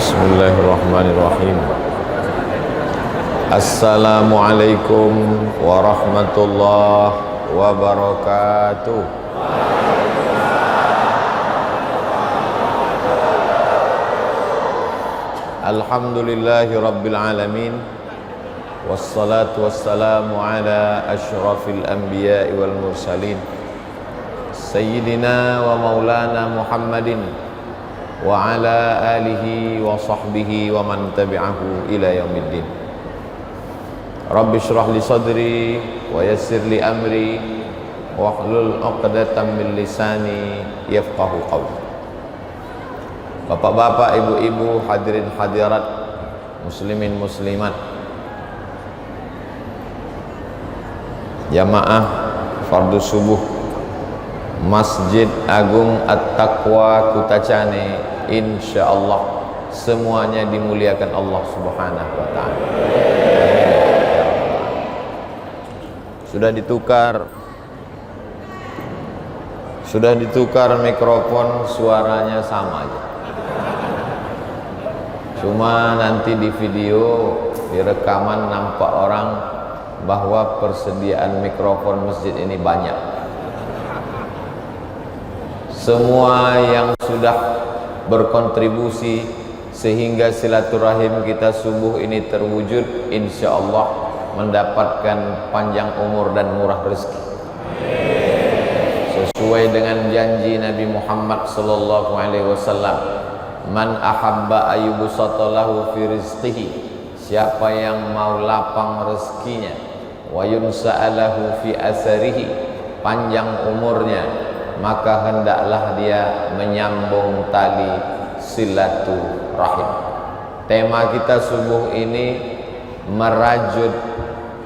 Bismillahirrahmanirrahim. Assalamualaikum warahmatullahi wabarakatuh. Alhamdulillahi rabbil alamin. Wassalatu wassalamu ala ashrafil anbiya'i wal mursalin Sayyidina wa maulana Muhammadin wa ala alihi wa sahbihi wa man tabi'ahu ila yaumiddin. Rabbi shrah li sadri wa yassir li amri wa hlul 'uqdatam min lisani yafqahu qawli. Bapak-bapak, ibu-ibu, hadirin hadirat, muslimin muslimat, jamaah fardu subuh Masjid Agung At-Taqwa Kutacane, insyaallah semuanya dimuliakan Allah Subhanahu wa taala. Sudah ditukar mikrofon, suaranya sama aja. Cuma nanti di video, di rekaman nampak orang bahwa persediaan mikrofon masjid ini banyak. Semua yang sudah berkontribusi sehingga silaturahim kita subuh ini terwujud, insya Allah mendapatkan panjang umur dan murah rezeki. Sesuai dengan janji Nabi Muhammad sallallahu alaihi wasallam, man ahabba ayyubsatalahu fi rizqihi, siapa yang mau lapang rezekinya, wa yunsa'alahu fi asarihi, panjang umurnya, maka hendaklah dia menyambung tali silaturahim. Tema kita subuh ini merajut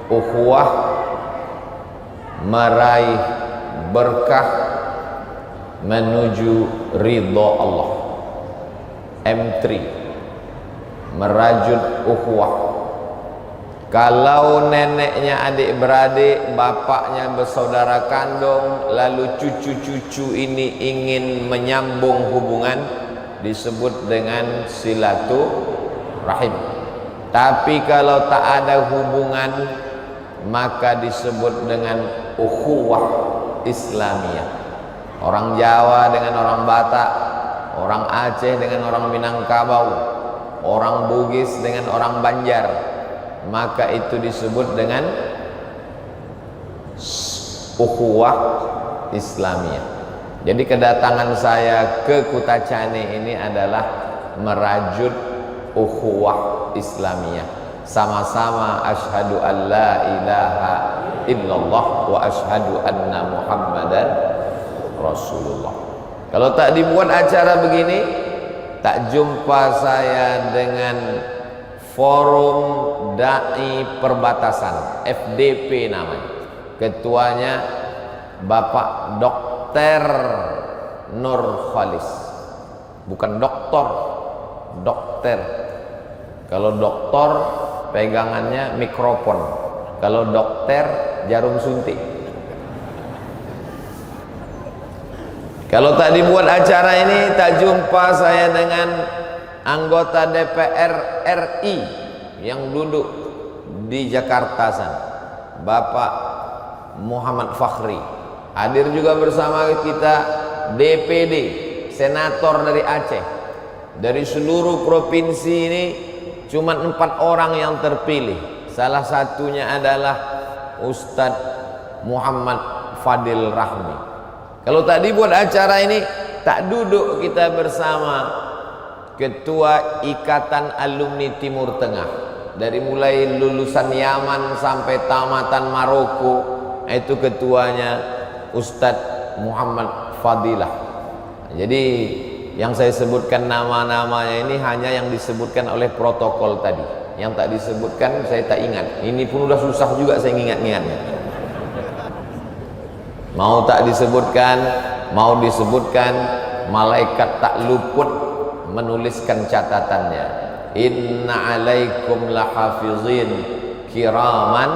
ukhuwah, meraih berkah menuju ridha Allah. M3, merajut ukhuwah. Kalau neneknya adik-beradik, bapaknya bersaudara kandung, lalu cucu-cucu ini ingin menyambung hubungan, disebut dengan silaturahim. Tapi kalau tak ada hubungan, maka disebut dengan ukhuwah Islamiyah. Orang Jawa dengan orang Batak, orang Aceh dengan orang Minangkabau, orang Bugis dengan orang Banjar, maka itu disebut dengan ukhuwah Islamiyah. Jadi kedatangan saya ke Kutacane ini adalah merajut ukhuwah Islamiyah. Sama-sama asyhadu an la ilaha illallah wa asyhadu anna Muhammadan Rasulullah. Kalau tak dibuat acara begini, tak jumpa saya dengan Forum Dai Perbatasan, FDP namanya. Ketuanya Bapak Dr. Nur Khalis. Bukan doktor, dokter. Kalau doktor pegangannya mikrofon, kalau dokter jarum suntik. Kalau tak dibuat acara ini, tak jumpa saya dengan anggota DPR RI yang duduk di Jakarta sana, Bapak Muhammad Fakhri. Hadir juga bersama kita DPD, senator dari Aceh. Dari seluruh provinsi ini cuma 4 orang yang terpilih. Salah satunya adalah Ustadz Muhammad Fadil Rahmi. Kalau tak dibuat acara ini, tak duduk kita bersama Ketua Ikatan Alumni Timur Tengah, dari mulai lulusan Yaman sampai tamatan Maroko, itu ketuanya Ustadz Muhammad Fadilah. Jadi yang saya sebutkan nama-namanya ini hanya yang disebutkan oleh protokol tadi. Yang tak disebutkan saya tak ingat. Ini pun udah susah juga saya ingat-ingatnya. Mau tak disebutkan, mau disebutkan, malaikat tak luput menuliskan catatannya. Inna alaikum lahafizin kiraman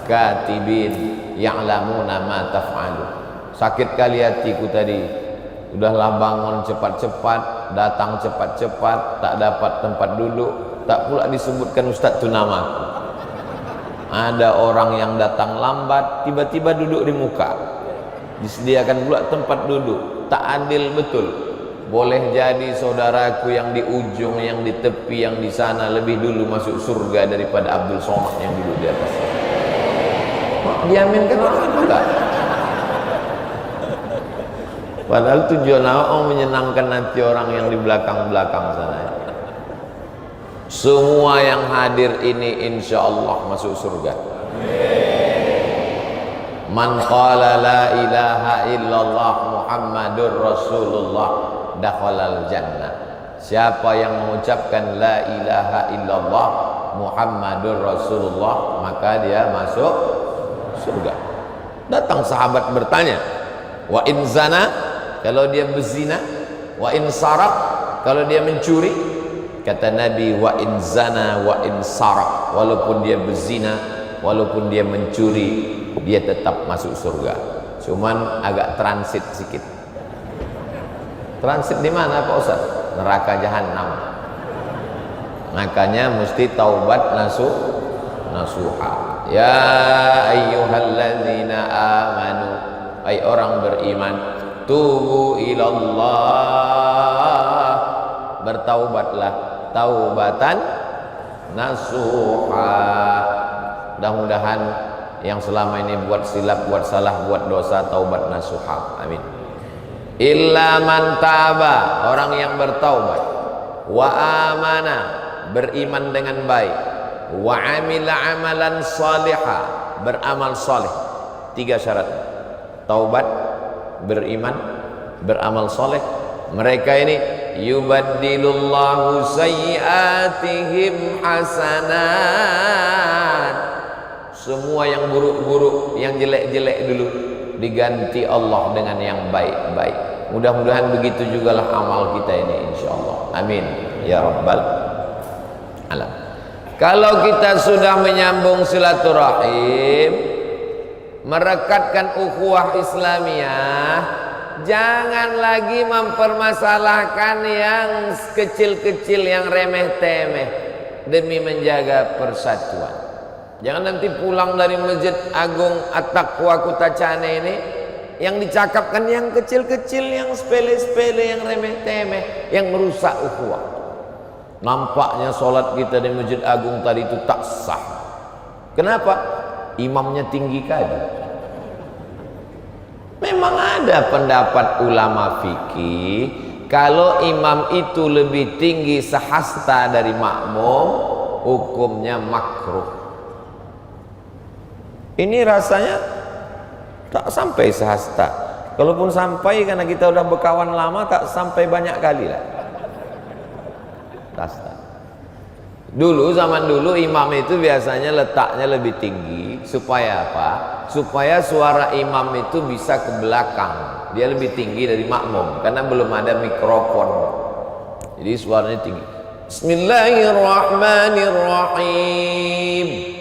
katibin ya'lamuna ma taf'alun. Sakit kali hatiku tadi. Udahlah bangun cepat-cepat, datang cepat-cepat, tak dapat tempat duduk, tak pula disebutkan Ustaz tu namaku. Ada orang yang datang lambat, tiba-tiba duduk di muka, disediakan pula tempat duduk. Tak adil betul. Boleh jadi saudaraku yang di ujung, yang di tepi, yang di sana lebih dulu masuk surga daripada Abdul Somad yang duduk di atas. Diaminkan orang juga. Padahal tujuan awak menyenangkan hati orang yang di belakang-belakang sana. Semua yang hadir ini insya Allah masuk surga. Man qala la ilaha illallah Muhammadur Rasulullah dakhalal jannah. Siapa yang mengucapkan la ilaha illallah Muhammadur Rasulullah, maka dia masuk surga. Datang sahabat bertanya, wa in zana, kalau dia berzina, wa in sarak, kalau dia mencuri. Kata Nabi, wa in zana wa in sarak, walaupun dia berzina, walaupun dia mencuri, dia tetap masuk surga. Cuman agak transit sedikit. Transit di mana Pak Ustaz? Neraka jahanam. Makanya mesti taubat nasuha. Ya ayyuhalladzina amanu, ai orang beriman, tubu ilallah, bertaubatlah taubatan nasuha. Mudah-mudahan yang selama ini buat silap, buat salah, buat dosa, taubat nasuha. Amin. Illa man taba, orang yang bertaubat, wa amana, beriman dengan baik, wa amila amalan salihah, beramal saleh. 3 syarat: taubat, beriman, beramal saleh. Mereka ini yubaddilullahu sayyiatihim hasanat. Semua yang buruk-buruk, yang jelek-jelek dulu diganti Allah dengan yang baik-baik. Mudah-mudahan begitu jugalah amal kita ini insyaallah. Amin ya rabbal alam. Kalau kita sudah menyambung silaturahim, merekatkan ukhuwah Islamiyah, jangan lagi mempermasalahkan yang kecil-kecil, yang remeh-temeh, demi menjaga persatuan. Jangan nanti pulang dari Masjid Agung At-Taqwa Kutacane ini, yang dicakapkan yang kecil-kecil, yang sepele-sepele, yang remeh-temeh, yang merusak ukhuwah. Nampaknya sholat kita di Masjid Agung tadi itu tak sah. Kenapa? Imamnya tinggi kali. Memang ada pendapat ulama fikih, kalau imam itu lebih tinggi sehasta dari makmum, hukumnya makruh. Ini rasanya tak sampai sehasta. Kalaupun sampai, karena kita udah berkawan lama, tak sampai banyak kali lah. Hasta. Dulu, zaman dulu imam itu biasanya letaknya lebih tinggi. Supaya apa? Supaya suara imam itu bisa ke belakang. Dia lebih tinggi dari makmum, karena belum ada mikrofon. Jadi suaranya tinggi. Bismillahirrahmanirrahim.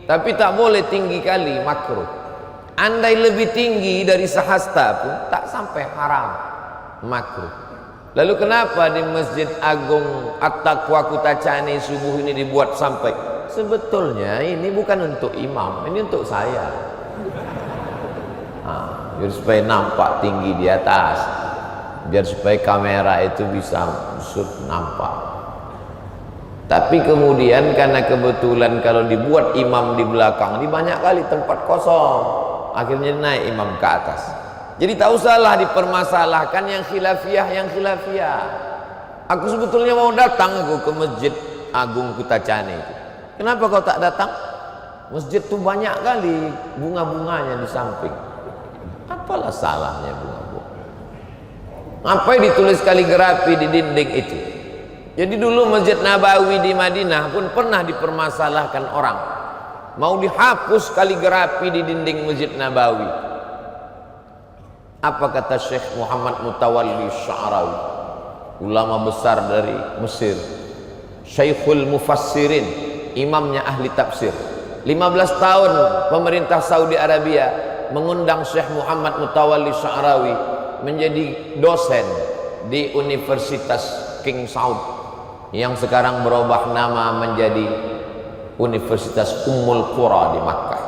Tapi tak boleh tinggi kali, makruh. Andai lebih tinggi dari sehasta pun tak sampai haram, makruh. Lalu kenapa di Masjid Agung At-Taqwa Kutacane subuh ini dibuat sampai? Sebetulnya ini bukan untuk imam, ini untuk saya. Biar supaya nampak tinggi di atas, biar supaya kamera itu bisa nampak. Tapi kemudian karena kebetulan kalau dibuat imam di belakang, ini banyak kali tempat kosong, akhirnya naik imam ke atas. Jadi tak usahlah dipermasalahkan yang khilafiyah. Aku sebetulnya mau datang aku ke Masjid Agung Kutacane itu. Kenapa kau tak datang? Masjid itu banyak kali bunga-bunganya di samping. Apalah salahnya bunga-bunga? Ngapain ditulis kaligrafi di dinding itu? Jadi dulu Masjid Nabawi di Madinah pun pernah dipermasalahkan orang. Mau dihapus kaligrafi di dinding Masjid Nabawi. Apa kata Syekh Muhammad Mutawalli Sya'rawi, ulama besar dari Mesir, Syekhul Mufassirin, imamnya ahli tafsir. 15 tahun pemerintah Saudi Arabia mengundang Syekh Muhammad Mutawalli Sya'rawi menjadi dosen di Universitas King Saud yang sekarang berubah nama menjadi Universitas Ummul Qura di Makkah.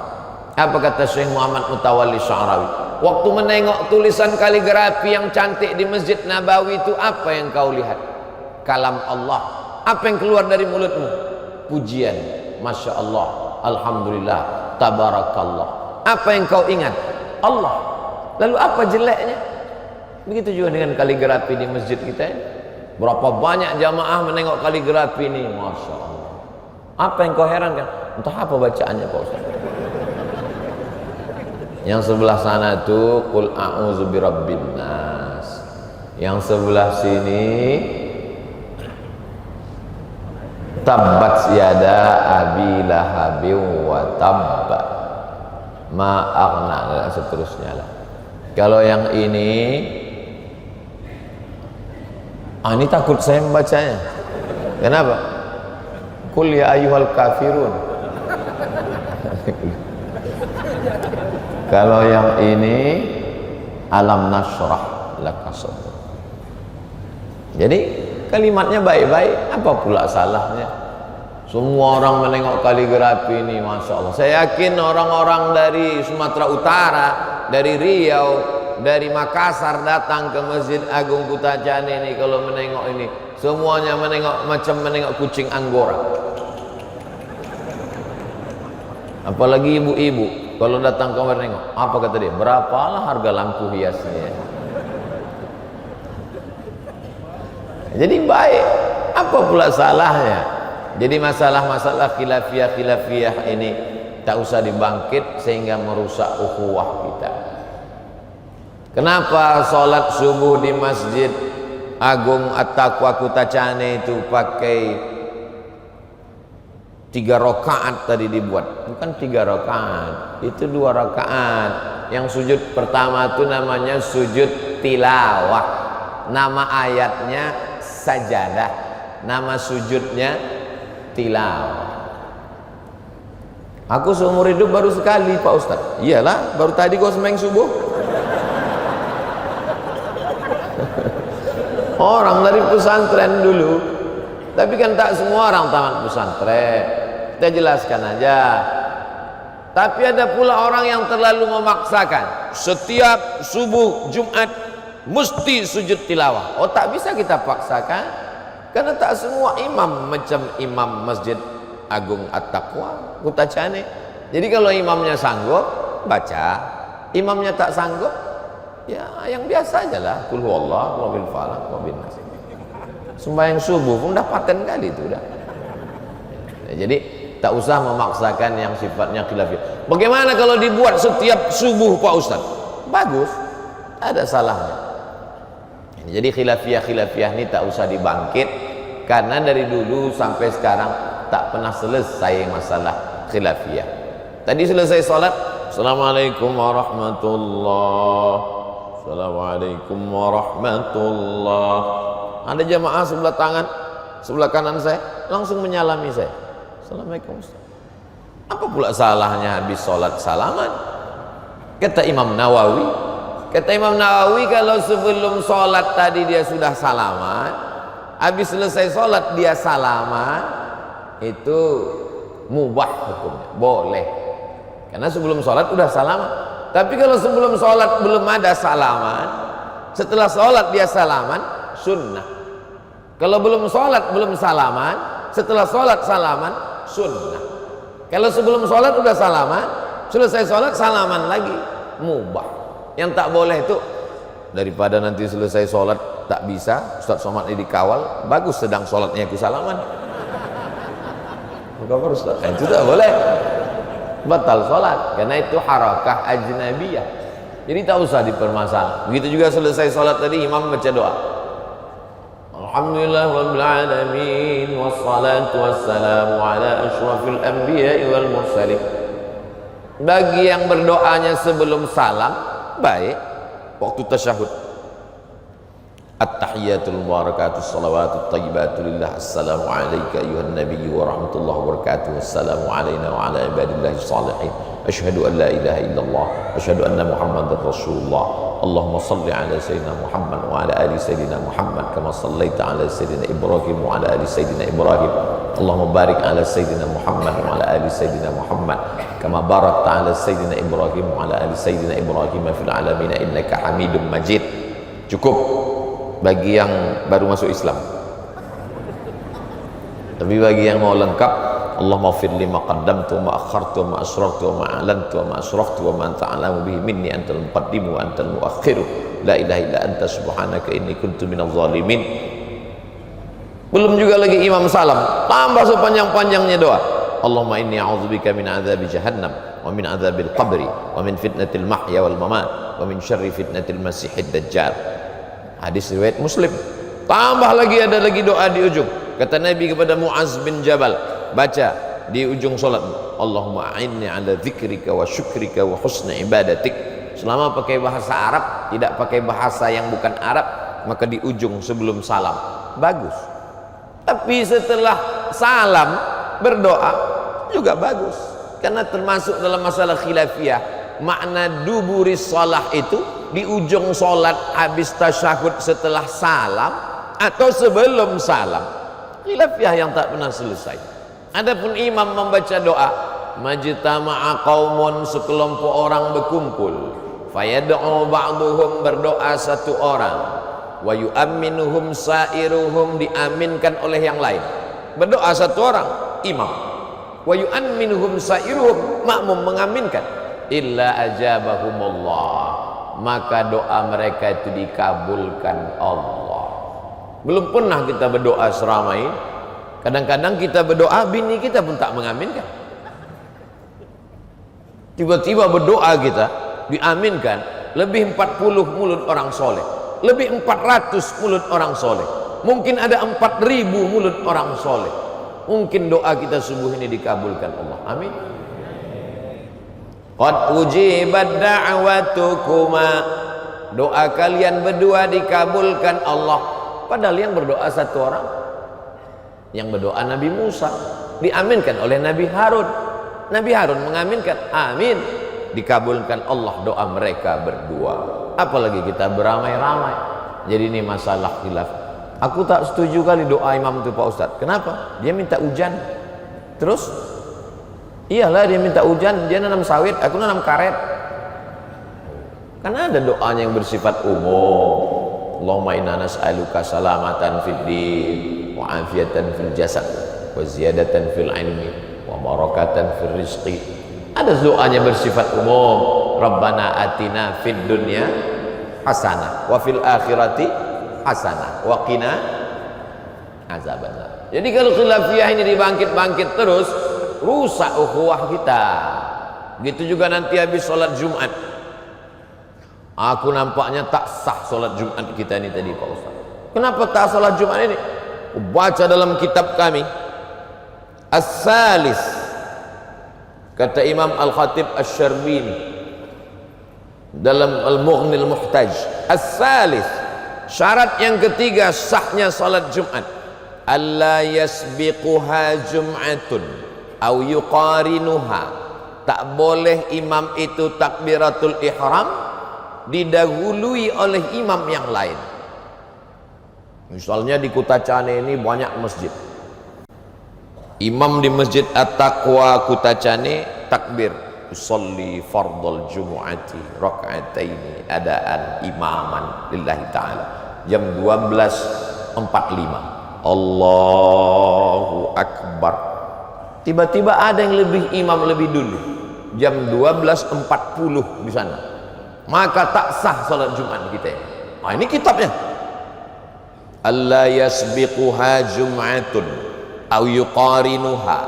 Apa kata Syekh Muhammad Mutawalli Sya'rawi? Waktu menengok tulisan kaligrafi yang cantik di Masjid Nabawi itu, apa yang kau lihat? Kalam Allah. Apa yang keluar dari mulutmu? Pujian. Masya Allah, Alhamdulillah, Tabarakallah. Apa yang kau ingat? Allah. Lalu apa jeleknya? Begitu juga dengan kaligrafi di masjid kita ini. Berapa banyak jamaah menengok kaligrafi ini, Masya Allah. Apa yang kau herankan? Entah apa bacaannya Pak Ustaz. Yang sebelah sana itu Qul a'udzu birabbin nas. Yang sebelah sini Tabbat yada abi lahabin wa tabba ma aghna, seterusnya lah. Kalau yang ini ini takut saya membacanya. Kenapa? Qul ya ayyuhal kafirun. Kalau yang ini alam nasrah laka sadrak. Jadi kalimatnya baik-baik, apa pula salahnya? Semua orang menengok kaligrafi ini, Masya Allah. Saya yakin orang-orang dari Sumatera Utara, dari Riau, dari Makassar datang ke Masjid Agung Kutacane ini, kalau menengok ini semuanya menengok macam menengok kucing Anggora. Apalagi ibu-ibu kalau datang ke menengok, apa kata dia? Berapalah harga lampu hiasnya? Jadi baik, apa pula salahnya? Jadi masalah-masalah khilafiyah ini tak usah dibangkit sehingga merusak ukhuwah kita. Kenapa sholat subuh di Masjid Agung At-Taqwa Kutacane itu pakai 3 rakaat tadi dibuat? Bukan 3 rakaat, itu 2 rakaat. Yang sujud pertama itu namanya sujud tilawah, nama ayatnya sajadah, nama sujudnya tilawah. Aku seumur hidup baru sekali Pak Ustaz. Iyalah, baru tadi kau sembahyang subuh. Orang dari pesantren dulu, tapi kan tak semua orang tamat pesantren. Kita jelaskan aja. Tapi ada pula orang yang terlalu memaksakan. Setiap subuh Jumat mesti sujud tilawah. Oh, tak bisa kita paksakan, karena tak semua imam macam imam Masjid Agung At-Taqwa Kutacane. Jadi kalau imamnya sanggup baca, imamnya tak sanggup, ya yang biasa aja lah, qul huwallahu wa bil falaq wa bin nas. Sembahyang subuh pun dah paten kali itu dah. Ya, jadi tak usah memaksakan yang sifatnya khilafiyah. Bagaimana kalau dibuat setiap subuh Pak Ustaz? Bagus, ada salahnya. Jadi khilafiyah ini tak usah dibangkit, karena dari dulu sampai sekarang tak pernah selesai masalah khilafiyah. Tadi selesai sholat, Assalamualaikum warahmatullahi, Assalamualaikum warahmatullahi. Ada jamaah sebelah tangan, sebelah kanan saya langsung menyalami saya. Assalamualaikum. Apa pula salahnya habis sholat salaman? Kata Imam Nawawi, kalau sebelum sholat tadi dia sudah salaman, habis selesai sholat dia salaman, itu mubah hukumnya, boleh. Karena sebelum sholat udah salaman. Tapi kalau sebelum sholat belum ada salaman, setelah sholat dia salaman, sunnah. Kalau belum sholat belum salaman, setelah sholat salaman, sunnah. Kalau sebelum sholat udah salaman, selesai sholat salaman lagi, mubah. Yang tak boleh itu, daripada nanti selesai sholat tak bisa, Ustaz Somad ini dikawal, bagus sedang sholatnya aku salaman. Maka Ustaz, itu tak boleh, batal sholat, karena itu harakah ajnabiyah. Jadi tak usah dipermasalahkan. Begitu juga selesai sholat tadi imam baca doa, Alhamdulillah rabbil alamin wassalatu wassalamu ala asyrafil anbiya'i wal mursalin. Bagi yang berdoanya sebelum salam, baik waktu tasyahud, at-tahiyatul mubarakatus salawatut thayyibatu lillah, assalamu alayka ayuhan nabiyyu wa rahmatullahi wa barakatuh, assalamu alayna wa ala ibadillahi salihin, asyhadu an la ilaha illallah, asyhadu anna muhammadar rasulullah, Allahumma salli ala sayyidina Muhammad wa ala ali sayyidina Muhammad kama sallaita ala sayyidina Ibrahim wa ala ali sayyidina Ibrahim. Allahumma barik ala sayyidina Muhammad wa ala ali sayyidina Muhammad kama barakta ala sayyidina Ibrahim wa ala ali sayyidina Ibrahim fil alamin innaka Hamidum Majid. Cukup bagi yang baru masuk Islam. Tapi bagi yang mau lengkap, Allahumma fir lima qaddamtu wa ma akhartu wa ma asrartu wa ma a'lantu wa ma asraftu wa ma anta a'lamu bihi minni antal muqaddimu wa antal muakhiru la ilaha illa anta subhanaka inni kuntu minadh zalimin. Belum juga lagi imam salam, tambah sepanjang-panjangnya doa. Allahumma inni a'udzubika min adzabi jahannam wa min adzabil qabri wa min fitnatil mahya wal mamat wa min syarri fitnatil masiihid dajjal. Hadis riwayat Muslim. Tambah lagi, ada lagi doa di ujung. Kata Nabi kepada Muaz bin Jabal, baca di ujung solat, Allahumma a'inni ala dzikrika wa syukrika wa husni ibadatik. Selama pakai bahasa Arab, tidak pakai bahasa yang bukan Arab, maka di ujung sebelum salam bagus. Tapi setelah salam berdoa juga bagus, karena termasuk dalam masalah khilafiyah. Makna duburis salah itu di ujung solat habis tasyahud setelah salam atau sebelum salam. Khilafiyah yang tak pernah selesai. Adapun imam membaca doa, majtama'a qaumun, sekelompok orang berkumpul, fayad'u ba'duhum, berdoa satu orang, wa yu'amminuhum sa'iruhum, diaminkan oleh yang lain. Berdoa satu orang, imam, wa yu'amminuhum sa'iruhum, makmum mengaminkan, illa ajabahumullah, maka doa mereka itu dikabulkan Allah. Belum pernah kita berdoa seramai. Kadang-kadang kita berdoa, bini kita pun tak mengaminkan. Tiba-tiba berdoa kita diaminkan, lebih 40 mulut orang soleh, lebih 400 mulut orang soleh, mungkin ada 4.000 mulut orang soleh. Mungkin doa kita subuh ini dikabulkan Allah. Amin. Qad ujibat da'watukuma, doa kalian berdua dikabulkan Allah. Padahal yang berdoa satu orang, yang berdoa Nabi Musa, diaminkan oleh Nabi Harun. Nabi Harun mengaminkan, amin, dikabulkan Allah doa mereka berdua. Apalagi kita beramai-ramai. Jadi ini masalah khilaf. Aku tak setuju kali doa imam itu Pak Ustadz. Kenapa? Dia minta hujan. Terus? Iyalah dia minta hujan, dia nanam sawit, aku nanam karet. Karena ada doanya yang bersifat umum. Allahumma inna nas'aluka salamatan fid din wa afiatan fil jasad wa ziyadatan fil ilmi wa barakatan fil rizqi. Ada doanya bersifat umum. Rabbana atina fid dunya hasanah wa fil akhirati hasanah wa qina azabannar. Jadi kalau khilafiyah ini dibangkit-bangkit terus, rusak ukhuwah kita. Gitu juga nanti habis sholat Jumat. Aku nampaknya tak sah sholat Jumat kita ini tadi Pak Ustaz. Kenapa tak sholat Jumat ini? Baca dalam kitab kami As-Salis, kata Imam Al-Khatib Asy-Syarbini dalam Al-Mughni Al-Muhtaj, As-Salis, syarat yang ketiga sahnya sholat Jumat, alla yasbiquha jum'atun au yuqarinuha, tak boleh imam itu takbiratul ihram didahului oleh imam yang lain. Misalnya di Kutacane ini banyak masjid, imam di Masjid At-Taqwa Kutacane takbir usolli fardal jumu'ati raka'ataini adaan imaman lillahi ta'ala jam 12.45, Allahu Akbar. Tiba-tiba ada yang lebih imam lebih dulu, jam 12.40 di sana, maka tak sah salat Jumat kita. Nah, ini kitabnya. Alla yasbiquha jum'atun au yuqarinuha.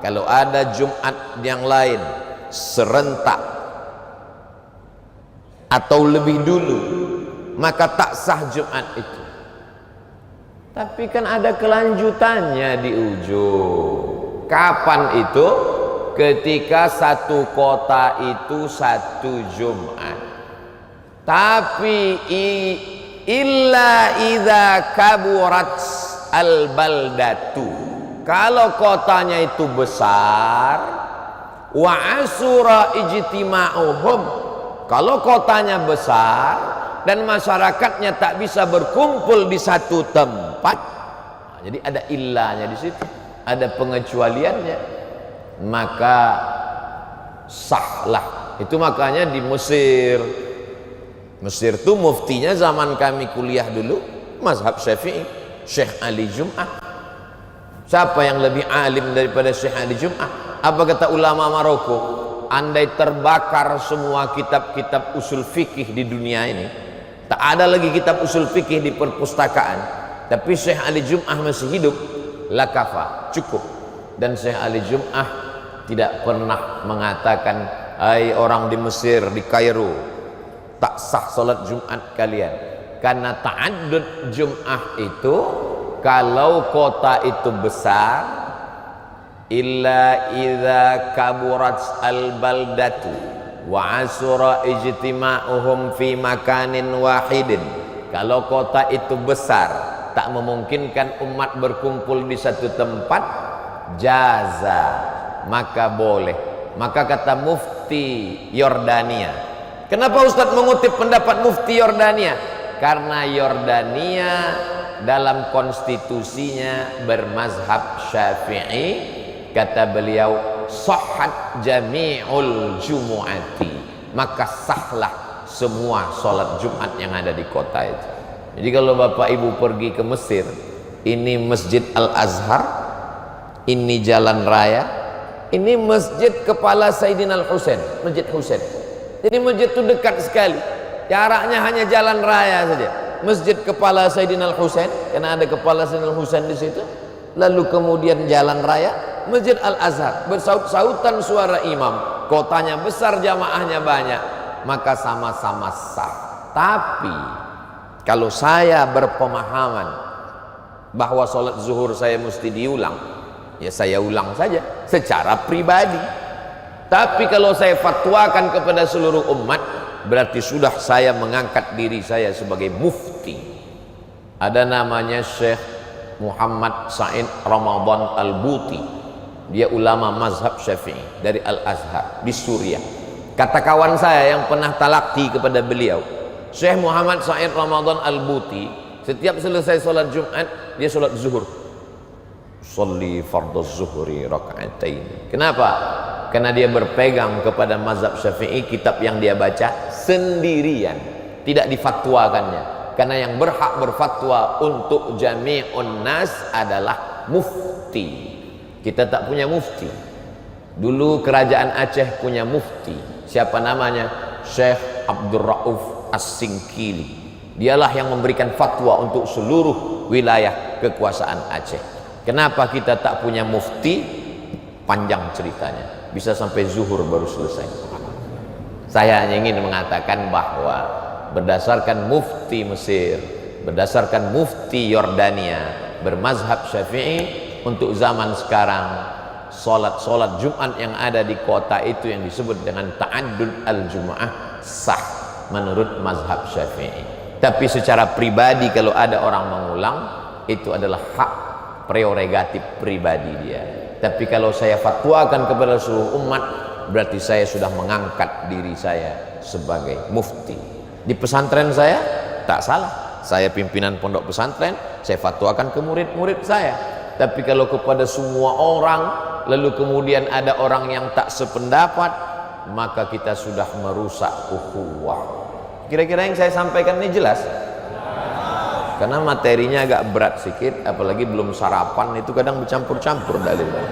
Kalau ada Jumat yang lain serentak atau lebih dulu, maka tak sah Jumat itu. Tapi kan ada kelanjutannya di ujung. Kapan itu? Ketika satu kota itu satu Jumat. Tapi illa idza kaburat al-baldatu, kalau kotanya itu besar, wa asura ijtima'uhum, Kalau kotanya besar dan masyarakatnya tak bisa berkumpul di satu tempat, jadi ada illahnya di situ, ada pengecualiannya, maka sahlah. Itu makanya di Mesir tuh muftinya zaman kami kuliah dulu mazhab Syafi'i, Syekh Ali Jum'ah. Siapa yang lebih alim daripada Syekh Ali Jum'ah? Apa kata ulama Maroko? Andai terbakar semua kitab-kitab usul fikih di dunia ini, tak ada lagi kitab usul fikih di perpustakaan, tapi Syekh Ali Jum'ah masih hidup, lakafa, cukup. Dan Syekh Ali Jum'ah tidak pernah mengatakan, hai orang di Mesir, di Kairo, tak sah salat Jumat kalian. Karena ta'addud Jum'ah itu, kalau kota itu besar, illa idza kaburat al-baldatu wa asura ijtima'uhum fi makanin wahidin. Kalau kota itu besar, tak memungkinkan umat berkumpul di satu tempat, jaza, maka boleh. Maka kata mufti Yordania, kenapa Ustadz mengutip pendapat mufti Yordania? Karena Yordania dalam konstitusinya bermazhab Syafi'i. Kata beliau, sahhat jami'ul jumu'ati, maka sahlah semua sholat Jumat yang ada di kota itu. Jadi kalau Bapak Ibu pergi ke Mesir, ini Masjid Al-Azhar, ini Jalan Raya, ini Masjid Kepala Sayyidina Al-Husain, Masjid Husain. Jadi masjid itu dekat sekali, jaraknya hanya Jalan Raya saja. Masjid Kepala Sayyidina Al-Husain, karena ada Kepala Sayyidina Al-Husain di situ. Lalu kemudian Jalan Raya, Masjid Al-Azhar, bersaut-sautan suara imam, kotanya besar, jamaahnya banyak, maka sama-sama sah. Tapi kalau saya berpemahaman bahwa sholat zuhur saya mesti diulang, ya saya ulang saja secara pribadi. Tapi kalau saya fatwakan kepada seluruh umat, berarti sudah saya mengangkat diri saya sebagai mufti. Ada namanya Syekh Muhammad Said Ramadan Al-Buti, dia ulama mazhab Syafi'i dari Al-Azhar di Suriah. Kata kawan saya yang pernah talaqi kepada beliau, Syekh Muhammad Said Ramadan Al-Buti, setiap selesai sholat Jumat dia sholat zuhur, sholli fardhu zuhri raka'atain. Kenapa? Karena dia berpegang kepada mazhab Syafi'i, kitab yang dia baca sendirian, tidak difatwakannya. Karena yang berhak berfatwa untuk jami'un nas adalah mufti. Kita tak punya mufti. Dulu kerajaan Aceh punya mufti. Siapa namanya? Syekh Abdul Rauf As-Singkili. Dialah yang memberikan fatwa untuk seluruh wilayah kekuasaan Aceh. Kenapa kita tak punya mufti? Panjang ceritanya, bisa sampai zuhur baru selesai. Saya hanya ingin mengatakan bahwa berdasarkan mufti Mesir, berdasarkan mufti Yordania, bermazhab Syafi'i, untuk zaman sekarang solat Jumat yang ada di kota itu yang disebut dengan ta'addud al-jumu'ah sah menurut mazhab Syafi'i. Tapi secara pribadi kalau ada orang mengulang, itu adalah hak prerogatif pribadi dia. Tapi kalau saya fatwakan kepada seluruh umat, berarti saya sudah mengangkat diri saya sebagai mufti. Di pesantren saya tak salah, saya pimpinan pondok pesantren, saya fatwakan ke murid-murid saya. Tapi kalau kepada semua orang, lalu kemudian ada orang yang tak sependapat, maka kita sudah merusak ukhuwah. Kira-kira yang saya sampaikan ini jelas? Karena materinya agak berat sedikit, apalagi belum sarapan, itu kadang bercampur-campur dalilnya.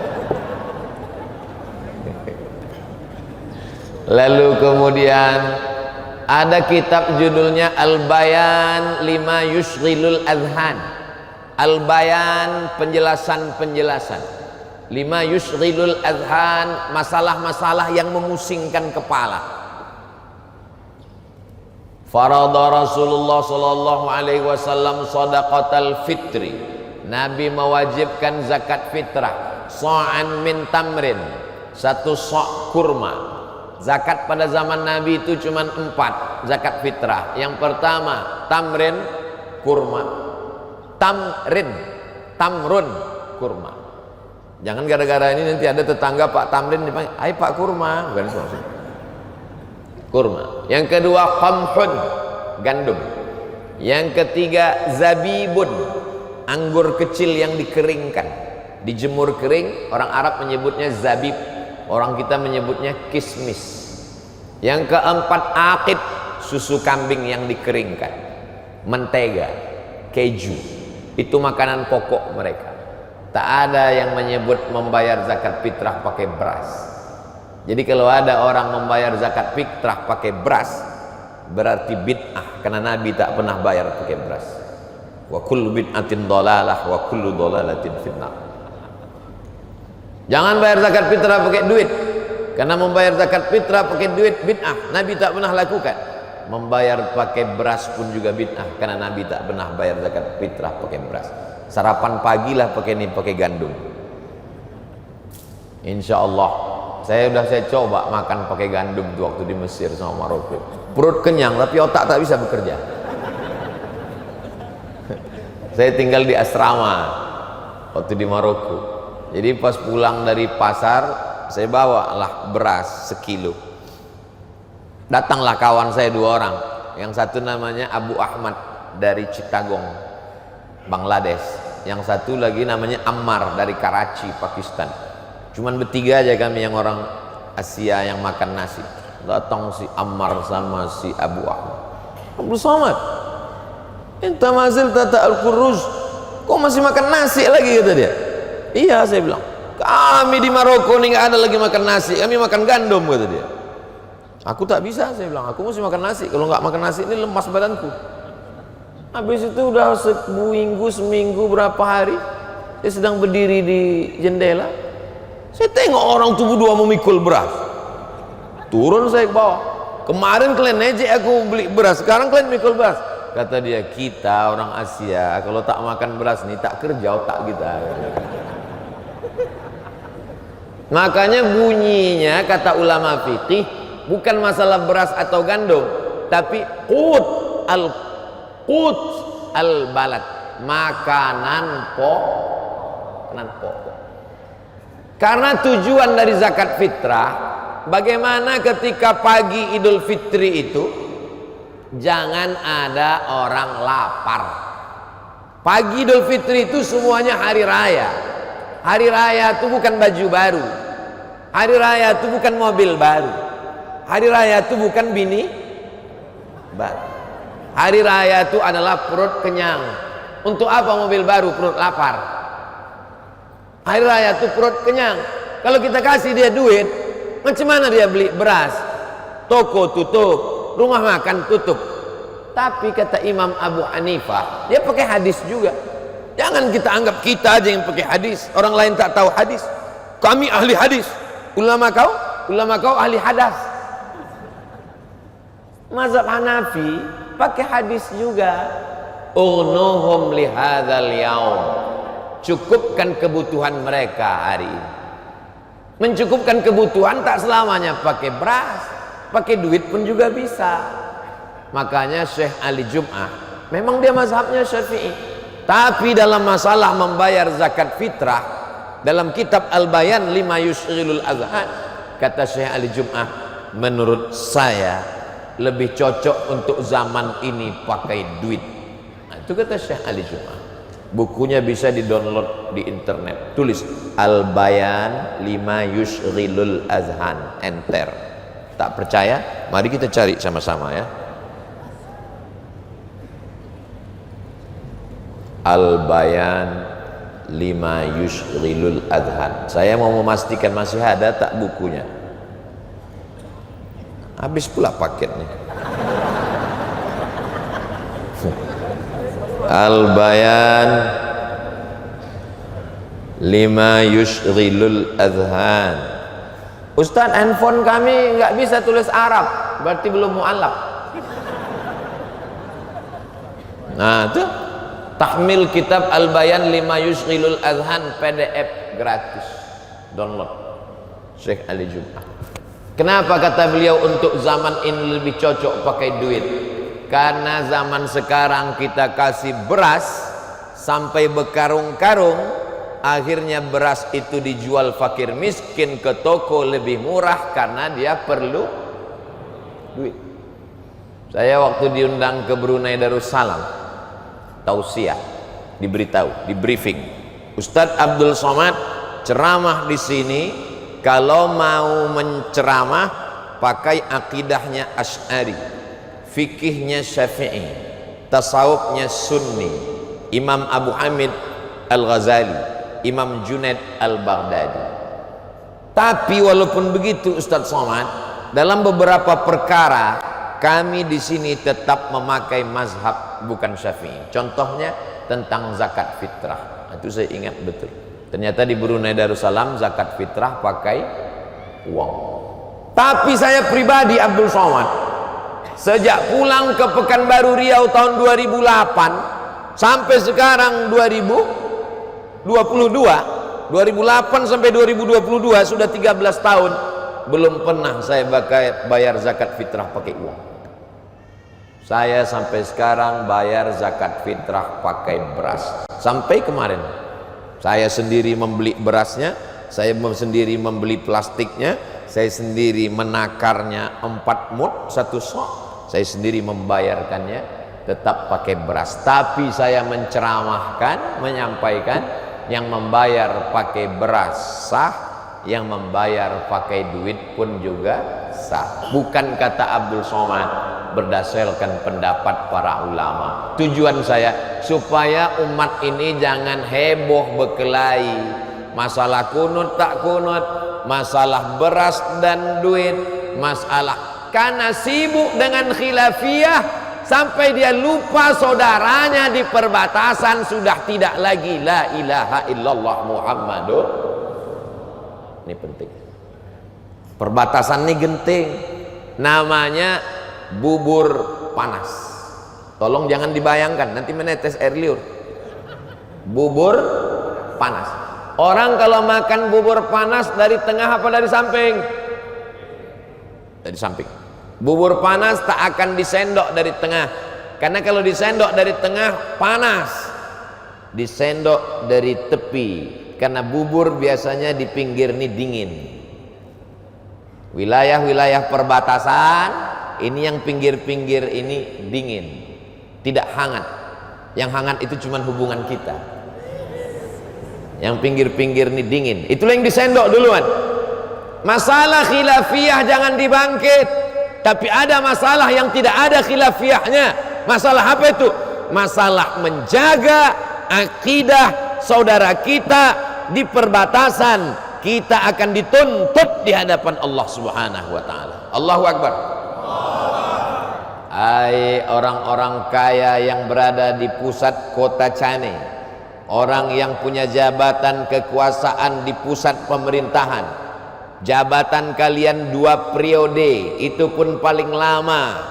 Lalu kemudian ada kitab judulnya Al-Bayan lima yushghilul adhan. Al-Bayan, penjelasan-penjelasan. Lima yushghilul adhan, masalah-masalah yang memusingkan kepala. Farada Rasulullah sallallahu alaihi wasallam shadaqatal fitri. Nabi mewajibkan zakat fitrah, sa'an min tamrin, satu sa' kurma. Zakat pada zaman Nabi itu cuma 4 zakat fitrah. Yang pertama tamrin, kurma. Tamrun, kurma. Jangan gara-gara ini nanti ada tetangga Pak Tamrin dipanggil, "Hai Pak Kurma." Bukan itu maksudnya. kurma. Yang kedua qamhun, gandum. Yang ketiga zabibun, anggur kecil yang dikeringkan, dijemur kering. Orang Arab menyebutnya zabib, orang kita menyebutnya kismis. Yang keempat aqid, susu kambing yang dikeringkan. Mentega, keju, itu makanan pokok mereka. Tak ada yang menyebut membayar zakat fitrah pakai beras. Jadi kalau ada orang membayar zakat fitrah pakai beras, berarti bid'ah, karena Nabi tak pernah bayar pakai beras. Wa kullu bid'atin dhalalah wa kullu dhalalatin finnar. Jangan bayar zakat fitrah pakai duit, karena membayar zakat fitrah pakai duit bid'ah, Nabi tak pernah lakukan. Membayar pakai beras pun juga bid'ah, karena Nabi tak pernah bayar zakat fitrah pakai beras. Sarapan pagi lah pakai ini, pakai gandum. Insya Allah saya coba makan pakai gandum tuh waktu di Mesir sama Maroko. Perut kenyang tapi otak tak bisa bekerja. Saya tinggal di asrama waktu di Maroko. Jadi pas pulang dari pasar, saya bawalah beras sekilo. Datanglah kawan saya 2 orang. Yang satu namanya Abu Ahmad dari Chittagong, Bangladesh. Yang satu lagi namanya Ammar dari Karachi, Pakistan. Cuman bertiga aja kami yang orang Asia yang makan nasi. Datang si Ammar sama si Abu Ahmad. Abu Samad, enta mazil tata al-kuruz, kok masih makan nasi lagi, kata dia. Iya, saya bilang, kami di Maroko nih nggak ada lagi makan nasi, kami makan gandum, kata dia. Aku tak bisa, saya bilang, aku mesti makan nasi. Kalau nggak makan nasi ini lemas badanku. Habis itu udah seminggu berapa hari, dia sedang berdiri di jendela. Saya tengok orang tubuh 2 memikul beras. Turun saya ke bawah. Kemarin kalian ejek aku beli beras, sekarang kalian mikul beras. Kata dia, kita orang Asia kalau tak makan beras nih tak kerja otak kita. Makanya bunyinya kata ulama fikih bukan masalah beras atau gandum, tapi qut al-balad, makanan pokok. Karena tujuan dari zakat fitrah, bagaimana ketika pagi Idul Fitri itu jangan ada orang lapar. Pagi Idul Fitri itu semuanya hari raya. Hari raya itu bukan baju baru, hari raya itu bukan mobil baru, hari raya itu bukan bini baru. Hari raya itu adalah perut kenyang. Untuk apa mobil baru? Perut lapar. Hari raya itu perut kenyang. Kalau kita kasih dia duit, macam mana dia beli beras? Toko tutup, rumah makan tutup. Tapi kata Imam Abu Hanifah, dia pakai hadis juga. Jangan kita anggap kita aja yang pakai hadis, orang lain tak tahu hadis. Kami ahli hadis. Ulama kau ahli hadas. Mazhab Hanafi pakai hadis juga. Ughnuhum lihadzal yaum, cukupkan kebutuhan mereka hari ini. Mencukupkan kebutuhan tak selamanya pakai beras, pakai duit pun juga bisa. Makanya Syekh Ali Jum'ah memang dia mazhabnya Syafi'i, tapi dalam masalah membayar zakat fitrah, dalam kitab Al-Bayan lima yushghilul azhan, kata Syekh Ali Jum'ah, menurut saya lebih cocok untuk zaman ini pakai duit. Nah, itu kata Syekh Ali Jum'ah. Bukunya bisa di-download di internet. Tulis Al-Bayan lima yushghilul azhan, enter. Tak percaya? Mari kita cari sama-sama ya. Al-Bayan lima yushghilul adhan. Saya mau memastikan masih ada tak bukunya. Habis pula paketnya. Al-Bayan lima yushghilul adhan. Ustaz, handphone kami nggak bisa tulis Arab, berarti belum mu'allaf. Nah itu tahmil kitab Al-Bayan lima yushghilul adhan, PDF gratis, download. Syekh Ali Jum'ah. Kenapa kata beliau untuk zaman ini lebih cocok pakai duit? Karena zaman sekarang kita kasih beras sampai berkarung-karung, akhirnya beras itu dijual fakir miskin ke toko lebih murah karena dia perlu duit. Saya waktu diundang ke Brunei Darussalam, tausiah, diberitahu, di briefing, Ustadz Abdul Somad ceramah di sini. Kalau mau menceramah pakai akidahnya Asy'ari, fikihnya Syafi'i, tasawufnya Sunni, Imam Abu Hamid Al-Ghazali, Imam Junaid Al-Baghdadi. Tapi walaupun begitu Ustadz Somad, dalam beberapa perkara kami di sini tetap memakai mazhab bukan Syafi'i. Contohnya tentang zakat fitrah. Itu saya ingat betul. Ternyata di Brunei Darussalam zakat fitrah pakai uang. Tapi saya pribadi Abdul Somad, sejak pulang ke Pekanbaru Riau tahun 2008 sampai sekarang 2022, 2008 sampai 2022 sudah 13 tahun, belum pernah saya bayar zakat fitrah pakai uang. Saya sampai sekarang bayar zakat fitrah pakai beras. Sampai kemarin saya sendiri membeli berasnya, saya sendiri membeli plastiknya, saya sendiri menakarnya 4 mud 1 sok, saya sendiri membayarkannya, tetap pakai beras. Tapi saya menceramahkan, menyampaikan, yang membayar pakai beras sah, yang membayar pakai duit pun juga sah. Bukan kata Abdul Somad, berdasarkan pendapat para ulama. Tujuan saya supaya umat ini jangan heboh berkelahi masalah kunut tak kunut, masalah beras dan duit, masalah karena sibuk dengan khilafiyah sampai dia lupa saudaranya di perbatasan sudah tidak lagi la ilaha illallah Muhammadur. Ini penting. Perbatasan ini genting. Namanya bubur panas. Tolong jangan dibayangkan, nanti menetes air liur. Bubur panas. Orang kalau makan bubur panas dari tengah apa dari samping? Dari samping. Bubur panas tak akan disendok dari tengah, karena kalau disendok dari tengah panas. Disendok dari tepi, karena bubur biasanya di pinggir ini dingin. Wilayah-wilayah perbatasan ini yang pinggir-pinggir ini dingin, tidak hangat. Yang hangat itu cuma hubungan kita. Yang pinggir-pinggir ini dingin. Itulah yang disendok duluan. Masalah khilafiyah jangan dibangkit. Tapi ada masalah yang tidak ada khilafiyahnya. Masalah apa itu? Masalah menjaga akidah saudara kita di perbatasan. Kita akan dituntut di hadapan Allah Subhanahu wa taala. Allahu Akbar. Hai orang-orang kaya yang berada di pusat kota Chane, orang yang punya jabatan kekuasaan di pusat pemerintahan, jabatan kalian 2 periode, itu pun paling lama,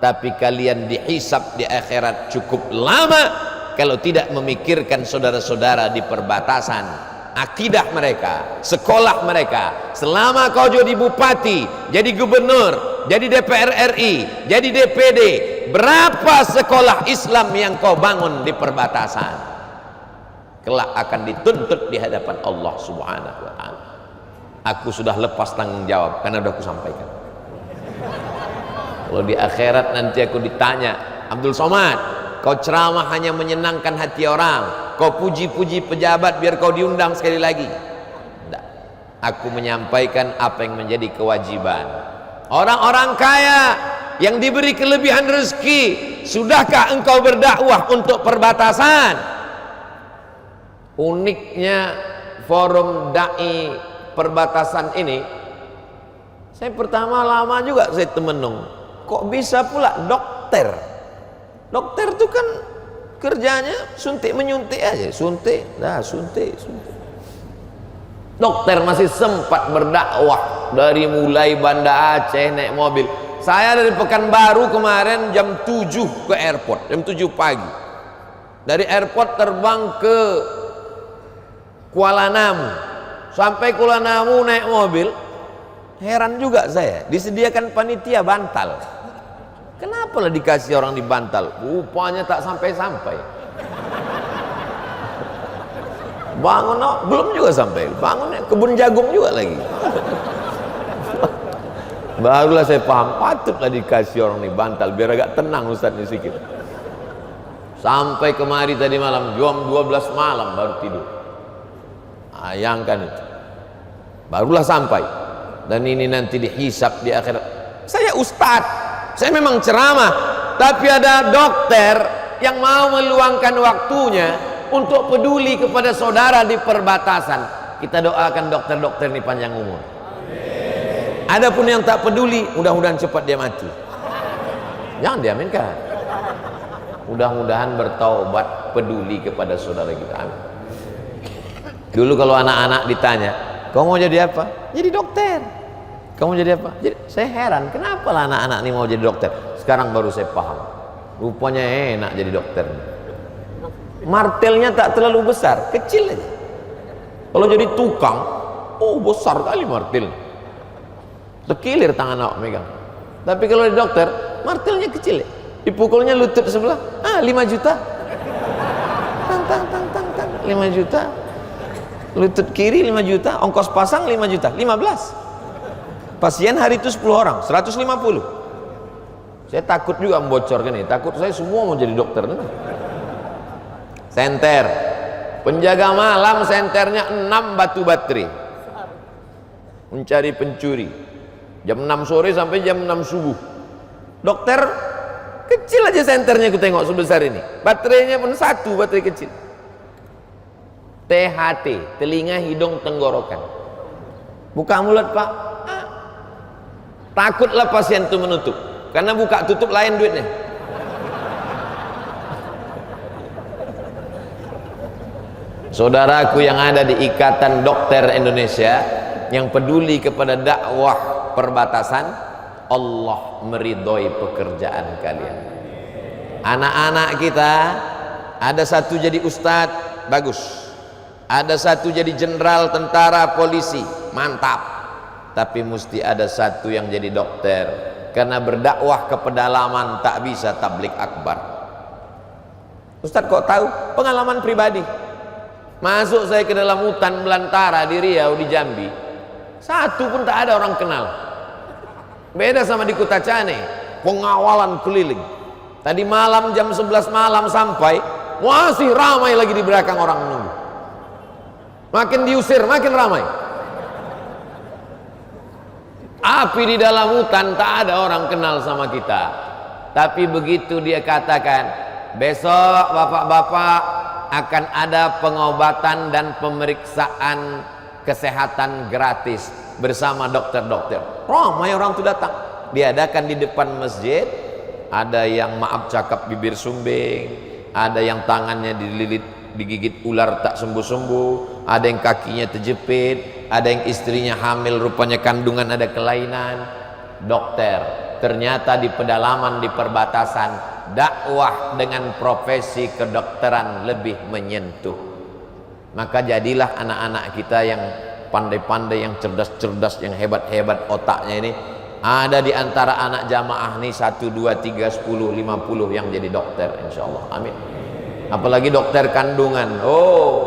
tapi kalian dihisab di akhirat cukup lama kalau tidak memikirkan saudara-saudara di perbatasan, akidah mereka, sekolah mereka. Selama kau jadi bupati, jadi gubernur, jadi DPR RI, jadi DPD, berapa sekolah Islam yang kau bangun di perbatasan? Kelak akan dituntut di hadapan Allah Subhanahu wa taala. Aku sudah lepas tanggung jawab karena sudah aku sampaikan. Kalau di akhirat nanti aku ditanya, Abdul Somad, kau ceramah hanya menyenangkan hati orang, kau puji-puji pejabat biar kau diundang sekali lagi. Tidak. Aku menyampaikan apa yang menjadi kewajiban. Orang-orang kaya yang diberi kelebihan rezeki, sudahkah engkau berdakwah untuk perbatasan? Uniknya forum dai perbatasan ini, saya pertama lama juga saya temenung, kok bisa pula dokter? Dokter itu kan kerjanya suntik menyuntik aja, suntik, dah suntik. Dokter masih sempat berdakwah dari mulai Banda Aceh naik mobil. Saya dari Pekanbaru kemarin jam 7 ke airport, jam 7 pagi. Dari airport terbang ke Kuala Namu. Sampai Kuala Namu naik mobil, heran juga saya, disediakan panitia bantal. Kenapa lah dikasih orang di bantal? Rupanya tak sampai-sampai. Bangun, belum juga sampai. Bangun kebun jagung juga lagi. Barulah saya paham, patutlah dikasih orang ini bantal biar agak tenang Ustaz ini sikit. Sampai kemari tadi malam jam 12 malam baru tidur. Bayangkan itu. Barulah sampai. Dan ini nanti dihisap di akhirat. Saya ustaz, saya memang ceramah, tapi ada dokter yang mau meluangkan waktunya untuk peduli kepada saudara di perbatasan. Kita doakan dokter-dokter ini panjang umur. Adapun yang tak peduli, mudah-mudahan cepat dia mati. Jangan diaminkan. Mudah-mudahan bertaubat, peduli kepada saudara kita. Amin. Dulu kalau anak-anak ditanya, kamu mau jadi apa? Jadi dokter. Kamu jadi apa? Jadi, saya heran, kenapa lah anak-anak ini mau jadi dokter? Sekarang baru saya paham. Rupanya enak jadi dokter. Martelnya tak terlalu besar, kecil aja. Kalau jadi tukang, oh besar kali martel. Terkilir tangan awak megang. Tapi kalau jadi dokter, martelnya kecil ya. Dipukulnya lutut sebelah, 5 juta. Tang tang tang tang tang, 5 juta. Lutut kiri 5 juta, ongkos pasang 5 juta, 15. Pasien hari itu 10 orang, 150. Saya takut juga membocorkan ini, takut saya semua mau jadi dokter. Senter, penjaga malam senternya 6 batu baterai. Mencari pencuri. Jam 6 sore sampai jam 6 subuh. Dokter kecil aja senternya, aku tengok sebesar ini. Baterainya pun 1 baterai kecil. THT, telinga, hidung, tenggorokan. Buka mulut pak, takutlah pasien itu menutup, karena buka tutup lain duitnya. Saudaraku yang ada di Ikatan Dokter Indonesia yang peduli kepada dakwah perbatasan, Allah meridhoi pekerjaan kalian. Anak-anak kita ada satu jadi ustadz, bagus. Ada satu jadi jenderal, tentara, polisi, mantap. Tapi mesti ada satu yang jadi dokter, karena berdakwah ke pedalaman tak bisa tablik akbar. Ustadz kok tahu? Pengalaman pribadi. Masuk saya ke dalam hutan belantara di Riau, di Jambi, satu pun tak ada orang kenal. Beda sama di Kutacane, pengawalan keliling. Tadi malam jam 11 malam sampai, masih ramai lagi di belakang orang menunggu. Makin diusir, makin ramai. Api di dalam hutan, tak ada orang kenal sama kita. Tapi begitu dia katakan, besok bapak-bapak akan ada pengobatan dan pemeriksaan kesehatan gratis bersama dokter-dokter. Ramai orang itu datang. Diadakan di depan masjid. Ada yang maaf cakap bibir sumbing, ada yang tangannya digigit ular tak sembuh-sembuh, ada yang kakinya terjepit, ada yang istrinya hamil, rupanya kandungan ada kelainan. Dokter, ternyata di pedalaman, di perbatasan, dakwah dengan profesi kedokteran lebih menyentuh. Maka jadilah anak-anak kita yang pandai-pandai, yang cerdas-cerdas, yang hebat-hebat otaknya ini, ada di antara anak jamaah nih 1, 2, 3, 10, 50 yang jadi dokter, insyaallah. Amin. Apalagi dokter kandungan. Oh,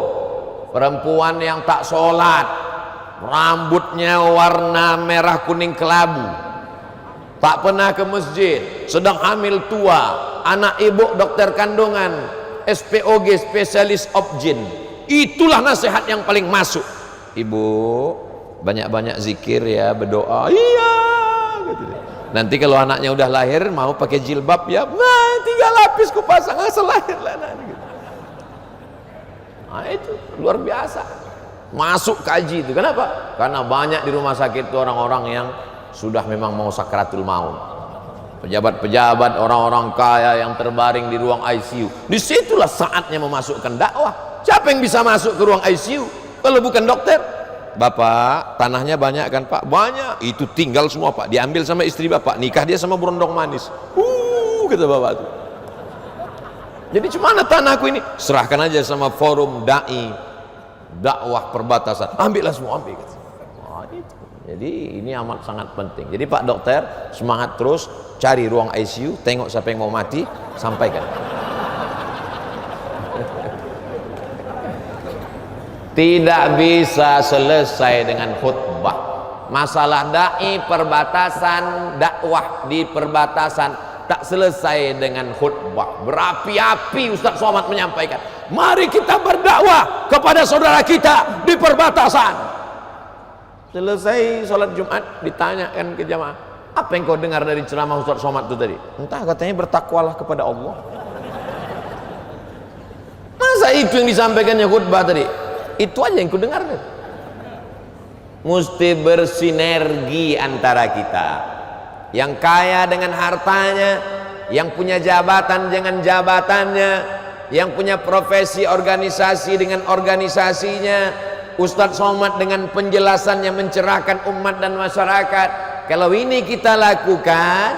perempuan yang tak sholat, rambutnya warna merah kuning kelabu, tak pernah ke masjid, sedang hamil tua, anak ibu dokter kandungan, SPOG, spesialis obgyn. Itulah nasihat yang paling masuk. Ibu banyak-banyak zikir ya, berdoa. Iya gitu. Nanti kalau anaknya udah lahir mau pakai jilbab ya, nah 3 lapis ku pasang asal lahir lah gitu. Nah itu luar biasa. Masuk kaji itu. Kenapa? Karena banyak di rumah sakit itu orang-orang yang sudah memang mau sakratul maut. Pejabat-pejabat, orang-orang kaya yang terbaring di ruang ICU. Disitulah saatnya memasukkan dakwah. Siapa yang bisa masuk ke ruang ICU kalau bukan dokter? Bapak, tanahnya banyak kan Pak? Banyak. Itu tinggal semua Pak. Diambil sama istri Bapak. Nikah dia sama berondong manis. Kata Bapak itu. Jadi cuma tanahku ini? Serahkan aja sama forum da'i dakwah perbatasan. Ambillah semua, ambil. Nah, itu. Jadi ini amat sangat penting. Jadi Pak Dokter semangat terus, cari ruang ICU, tengok siapa yang mau mati, sampaikan. Tidak bisa selesai dengan khutbah. Masalah dai perbatasan, dakwah di perbatasan tak selesai dengan khutbah. Berapi-api Ustaz Somad menyampaikan, mari kita berdakwah kepada saudara kita di perbatasan. Selesai sholat Jumat ditanyakan ke jamaah, apa yang kau dengar dari ceramah Ustaz Somad itu tadi? Entah, katanya bertakwalah kepada Allah. Masa itu yang disampaikannya khutbah tadi? Itu aja yang ku dengar. Mesti bersinergi antara kita, yang kaya dengan hartanya, yang punya jabatan dengan jabatannya, yang punya profesi organisasi dengan organisasinya. Ustadz Somad dengan penjelasannya mencerahkan umat dan masyarakat. Kalau ini kita lakukan,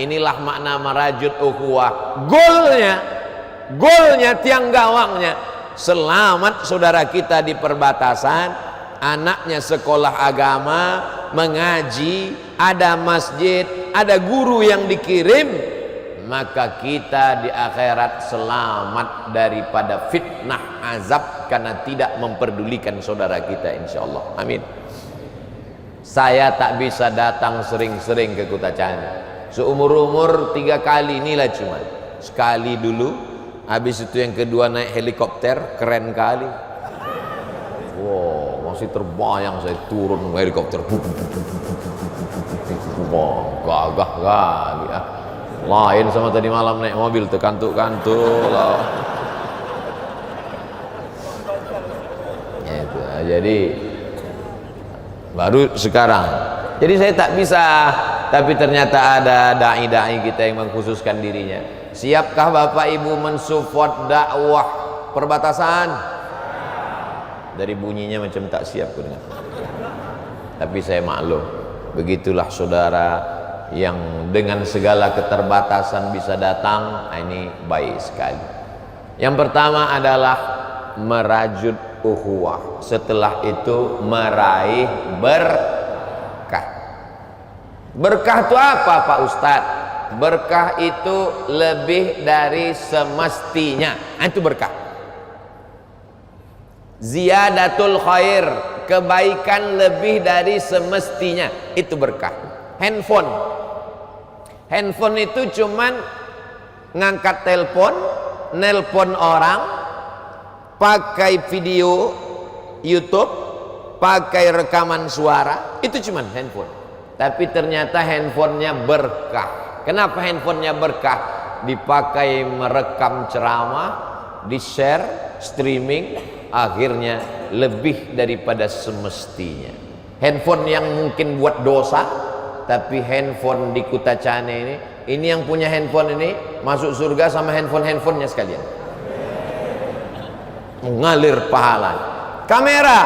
inilah makna merajut ukhuwah. Golnya tiang gawangnya, selamat saudara kita di perbatasan, anaknya sekolah agama, mengaji, ada masjid, ada guru yang dikirim, maka kita di akhirat selamat daripada fitnah azab karena tidak memperdulikan saudara kita, insyaallah. Amin. Saya tak bisa datang sering-sering ke Kutacani. Seumur-umur 3 kali inilah, cuma sekali dulu, habis itu yang kedua naik helikopter, keren kali. Wow, masih terbayang saya turun helikopter. Wah, gagah kali ya. Lain sama tadi malam naik mobil terkantuk-kantuk lah. Ya, itu. Jadi baru sekarang. Jadi saya tak bisa, tapi ternyata ada dai-dai kita yang mengkhususkan dirinya. Siapkah Bapak Ibu mensupport dakwah perbatasan? Dari bunyinya macam tak siap ku dengar. Tapi saya maklum, begitulah saudara yang dengan segala keterbatasan bisa datang. Ini baik sekali. Yang pertama adalah merajut ukhuwah, setelah itu meraih berkah. Berkah itu apa Pak Ustadz? Berkah itu lebih dari semestinya. Itu berkah. Ziyadatul khair, kebaikan lebih dari semestinya, itu berkah. Handphone itu cuman ngangkat telepon, nelpon orang, pakai video YouTube, pakai rekaman suara, itu cuman handphone. Tapi ternyata handphonenya berkah. Kenapa handphonenya berkah? Dipakai merekam ceramah, di-share, streaming, akhirnya lebih daripada semestinya. Handphone yang mungkin buat dosa, tapi handphone di Kutacani ini yang punya handphone ini masuk surga sama handphonenya sekalian. Mengalir pahala. Kamera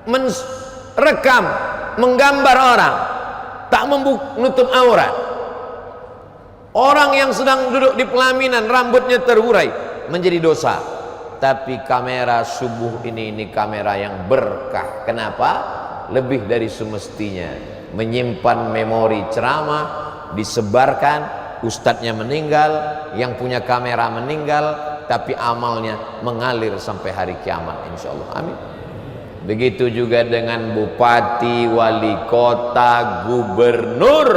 merekam, menggambar orang, tak menutup aurat. Orang yang sedang duduk di pelaminan, rambutnya terurai, menjadi dosa. Tapi kamera subuh ini kamera yang berkah. Kenapa? Lebih dari semestinya. Menyimpan memori ceramah, disebarkan, ustadznya meninggal, yang punya kamera meninggal, tapi amalnya mengalir sampai hari kiamat, insyaallah. Amin. Begitu juga dengan bupati, wali kota, gubernur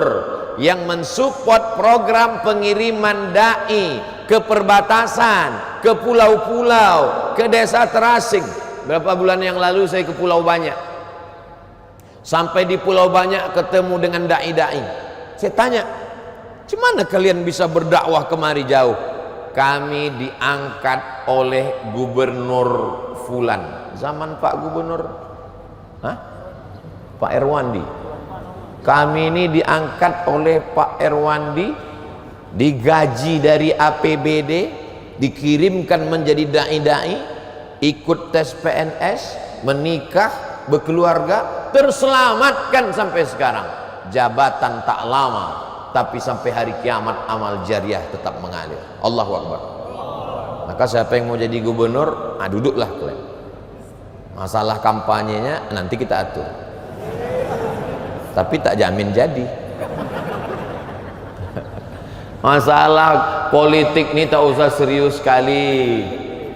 yang mensupport program pengiriman dai ke perbatasan, ke pulau-pulau, ke desa terasing. Berapa bulan yang lalu saya ke Pulau Banyak. Sampai di Pulau Banyak ketemu dengan dai-dai. Saya tanya, "Gimana kalian bisa berdakwah kemari jauh?" "Kami diangkat oleh Gubernur Fulan." Zaman Pak Gubernur Pak Erwandi. "Kami ini diangkat oleh Pak Erwandi, digaji dari APBD, dikirimkan menjadi dai-dai, ikut tes PNS, menikah, berkeluarga, terselamatkan sampai sekarang. Jabatan tak lama, tapi sampai hari kiamat amal jariah tetap mengalir." Allahu Akbar. Maka siapa yang mau jadi gubernur, duduklah kalian. Masalah kampanyenya nanti kita atur, tapi tak jamin jadi. Masalah politik ini tak usah serius sekali.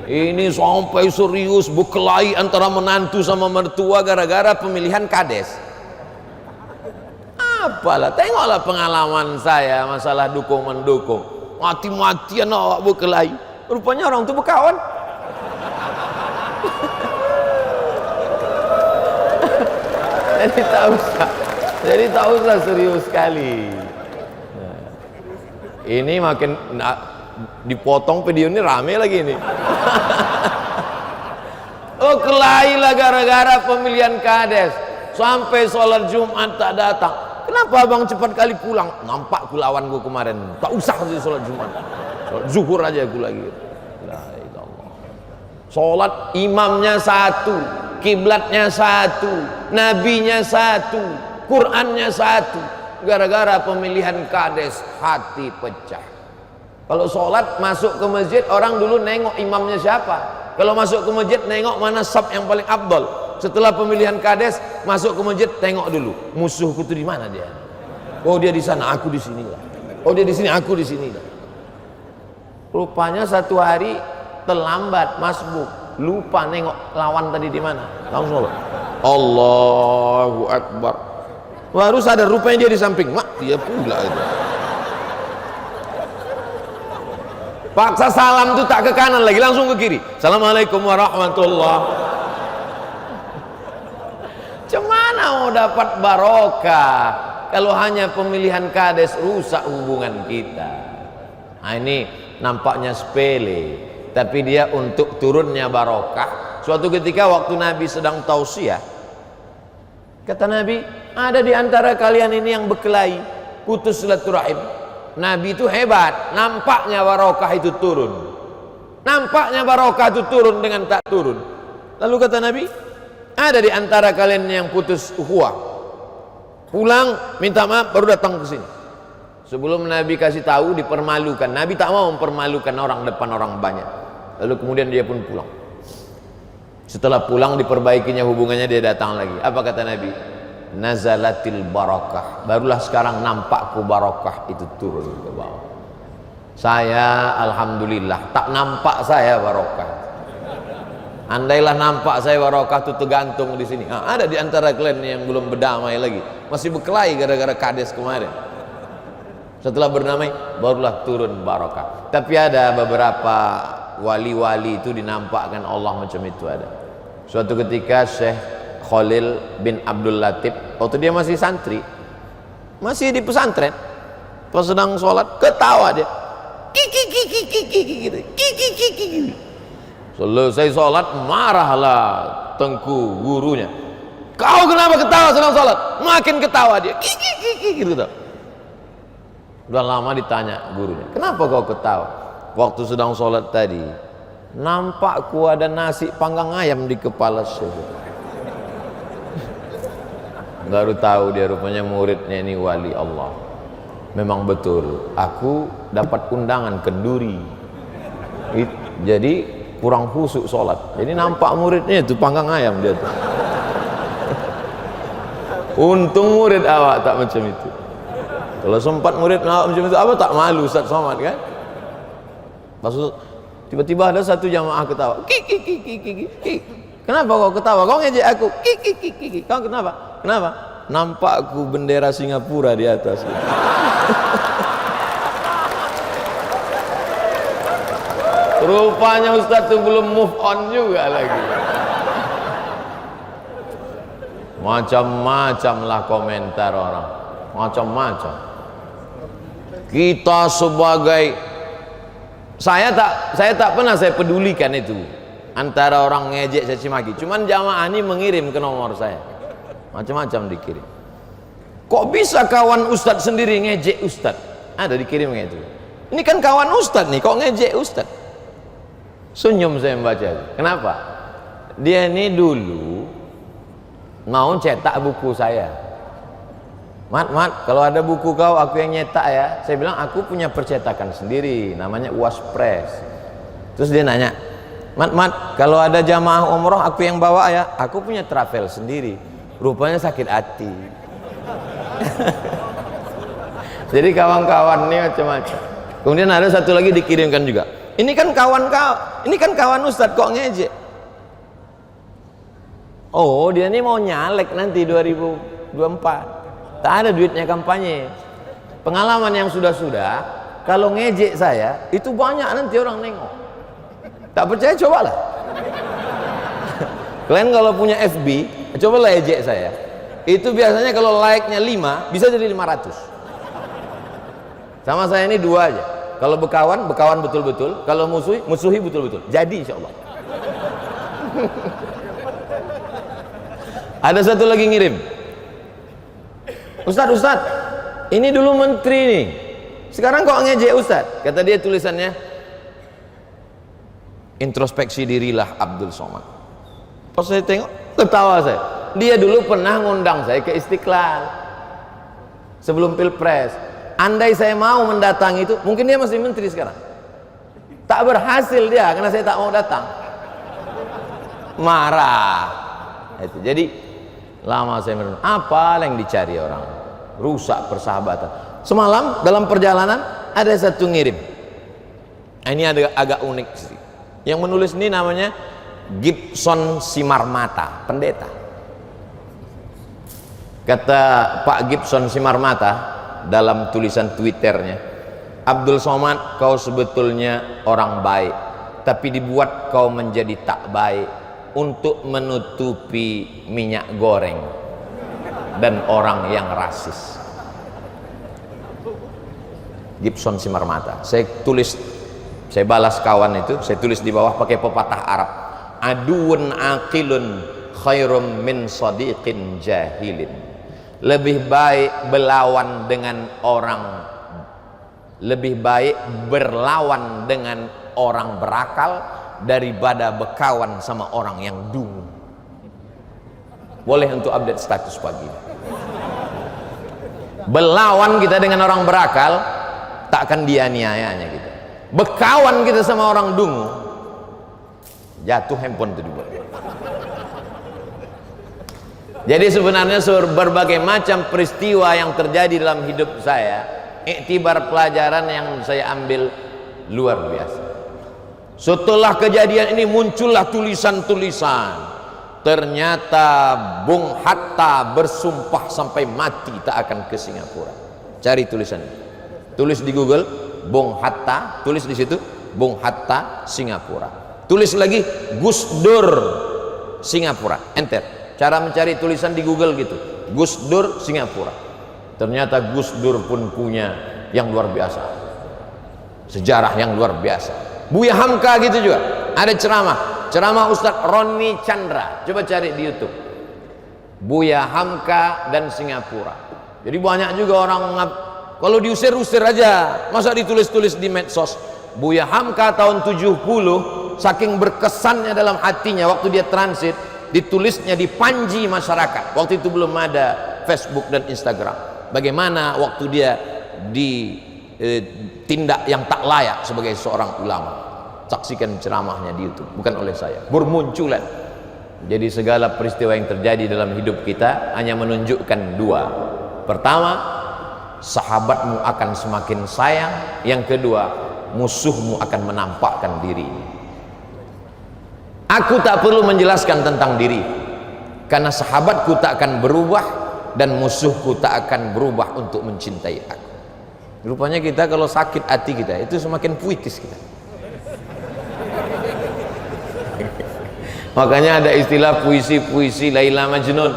Ini sampai serius berkelahi antara menantu sama mertua gara-gara pemilihan kades. apalah, tengoklah pengalaman saya masalah dukung mendukung, mati-matian awak berkelahi, rupanya orang itu berkawan. Jadi tak usah serius sekali. Ini makin dipotong video ini rame lagi ini. Oh, kelahi lah gara-gara pemilihan kades, sampai sholat Jumat tak datang. Kenapa abang cepat kali pulang? Nampak ku lawan gua kemarin, tak usah sih sholat Jumat, sholat zuhur aja aku lagi. La ilallah. Sholat imamnya satu, kiblatnya satu, nabinya satu, Qurannya satu. Gara-gara pemilihan kades hati pecah. Kalau sholat masuk ke masjid, orang dulu nengok imamnya siapa. Kalau masuk ke masjid nengok mana saf yang paling afdal. Setelah pemilihan kades masuk ke masjid tengok dulu musuhku itu di mana dia. Oh dia di sana, aku di sini lah. Oh dia di sini, aku di sini lah. Rupanya satu hari terlambat masbuk, lupa nengok lawan tadi di mana. Langsung Allahu Akbar. Baru sadar rupanya dia di samping. Mak dia pula itu. Paksa salam itu tak ke kanan lagi, langsung ke kiri. Assalamualaikum warahmatullahi. Cemana mau dapat barokah kalau hanya pemilihan kades rusak hubungan kita. Nah ini nampaknya sepele, tapi dia untuk turunnya barokah. Suatu ketika waktu Nabi sedang tausiah, kata Nabi, ada di antara kalian ini yang berkelahi, putus silaturahim. Nabi itu hebat, nampaknya barokah itu turun. Nampaknya barokah itu turun dengan tak turun. Lalu kata Nabi, ada di antara kalian yang putus ukhuwah, pulang minta maaf baru datang ke sini. Sebelum Nabi kasih tahu dipermalukan. Nabi tak mau mempermalukan orang depan orang banyak. Lalu kemudian dia pun pulang. Setelah pulang diperbaikinya hubungannya, dia datang lagi. Apa kata Nabi? Nazalatil barakah. Barulah sekarang nampakku barakah itu turun ke bawah. Saya alhamdulillah tak nampak saya barakah. Andailah nampak saya barakah itu tergantung di sini. Nah, ada di antara kalian yang belum berdamai lagi, masih berkelahi gara-gara kades kemarin. Setelah berdamai barulah turun barakah. Tapi ada beberapa wali-wali itu dinampakkan Allah macam itu ada. Suatu ketika Syekh Khalil bin Abdul Latif, waktu dia masih santri, masih di pesantren, pas sedang sholat ketawa dia, kiki kiki kiki gitu, kiki kiki. Selesai sholat marahlah tengku gurunya, kau kenapa ketawa sedang sholat? Makin ketawa dia, kiki kiki gitu. Udah lama ditanya gurunya, kenapa kau ketawa? Waktu sedang sholat tadi nampakku ada nasi panggang ayam di kepala Syekh. Baru tahu dia rupanya muridnya ini wali Allah. Memang betul, aku dapat undangan kenduri, jadi kurang khusyuk sholat. Jadi nampak muridnya itu panggang ayam dia tuh. Untung murid awak tak macam itu. Kalau sempat murid awak macam itu, apa tak malu Ustaz Somad kan? Maksud tiba-tiba ada satu jamaah ketawa. Kiki kiki kiki kiki. Kenapa kau ketawa? Kau ngejek aku. Kiki kiki kiki. Kau kenapa? Kenapa? Nampak aku bendera Singapura di atas. Rupanya Ustaz itu belum move on juga lagi. Macam-macam lah komentar orang. Macam-macam. Kita sebagai saya tak pernah saya pedulikan itu antara orang ngejek caci maki. Cuman jamaah ini mengirim ke nomor saya, macam-macam dikirim. Kok bisa kawan Ustadz sendiri ngejek Ustadz? Ada dikirim kayak itu. Ini kan kawan Ustadz nih, kok ngejek Ustadz? Senyum saya membaca. Kenapa? Dia ini dulu mau cetak buku saya. Mat, kalau ada buku kau aku yang nyetak ya. Saya bilang aku punya percetakan sendiri, namanya UAS Press. Terus dia nanya, Mat, kalau ada jamaah umroh aku yang bawa ya. Aku punya travel sendiri. Rupanya sakit hati. Jadi kawan-kawan ini macam-macam. Kemudian ada satu lagi dikirimkan juga. Ini kan kawan kau, ini kan kawan Ustadz kok ngejek. Oh dia ini mau nyalek nanti 2024. Tak ada duitnya kampanye. Pengalaman yang sudah-sudah, kalau ngejek saya itu banyak nanti orang nengok. Tak percaya cobalah. Kalian kalau punya FB, cobalah ejek saya. Itu biasanya kalau like-nya 5 bisa jadi 500. Sama saya ini 2 aja. Kalau berkawan betul-betul. Kalau musuhi betul-betul. Jadi insya Allah. Ada satu lagi ngirim, Ustadz, ini dulu menteri nih, sekarang kok ngejek Ustadz? Kata dia tulisannya, introspeksi dirilah Abdul Somad. Pas saya tengok, ketawa saya. Dia dulu pernah ngundang saya ke Istiqlal sebelum Pilpres. Andai saya mau mendatangi itu, mungkin dia masih menteri sekarang. Tak berhasil dia, karena saya tak mau datang. Marah. Itu. Jadi lama saya merenung, apa yang dicari orang? Rusak persahabatan. Semalam dalam perjalanan ada satu ngirim. Ini agak unik sih. Yang menulis ini namanya Gibson Simarmata, pendeta. Kata Pak Gibson Simarmata dalam tulisan Twitternya, Abdul Somad, kau sebetulnya orang baik, tapi dibuat kau menjadi tak baik untuk menutupi minyak goreng dan orang yang rasis. Gibson Simarmata. Saya balas kawan itu, saya tulis di bawah pakai pepatah Arab, aduun aqilun khairum min sadiqin jahilin. Lebih baik berlawan dengan orang, lebih baik berlawan dengan orang berakal daripada berkawan sama orang yang dungu. Boleh untuk update status pagi. Berlawan kita dengan orang berakal, tak akan dianiayanya kita. Berkawan kita sama orang dungu, jatuh handphone itu dibuat. Jadi sebenarnya berbagai macam peristiwa yang terjadi dalam hidup saya, iktibar pelajaran yang saya ambil luar biasa. Setelah kejadian ini muncullah tulisan-tulisan. Ternyata Bung Hatta bersumpah sampai mati tak akan ke Singapura. Cari tulisan, tulis di Google Bung Hatta, tulis di situ Bung Hatta Singapura. Tulis lagi Gus Dur Singapura, enter. Cara mencari tulisan di Google gitu, Gus Dur Singapura. Ternyata Gus Dur pun punya yang luar biasa, sejarah yang luar biasa. Buya Hamka gitu juga, ada ceramah Ustadz Roni Chandra. Coba cari di YouTube, Buya Hamka dan Singapura. Jadi banyak juga orang kalau diusir-usir aja, masa ditulis-tulis di medsos. Buya Hamka tahun 70, saking berkesannya dalam hatinya waktu dia transit, ditulisnya di panji masyarakat. Waktu itu belum ada Facebook dan Instagram. Bagaimana waktu dia ditindak yang tak layak sebagai seorang ulama. Saksikan ceramahnya di YouTube, bukan oleh saya. Bermunculan. Jadi segala peristiwa yang terjadi dalam hidup kita hanya menunjukkan dua. Pertama, sahabatmu akan semakin sayang. Yang kedua, musuhmu akan menampakkan diri. Aku tak perlu menjelaskan tentang diri, karena sahabatku tak akan berubah dan musuhku tak akan berubah untuk mencintai aku. Rupanya kita kalau sakit hati kita itu semakin puitis kita. Makanya ada istilah puisi-puisi Laila Majnun.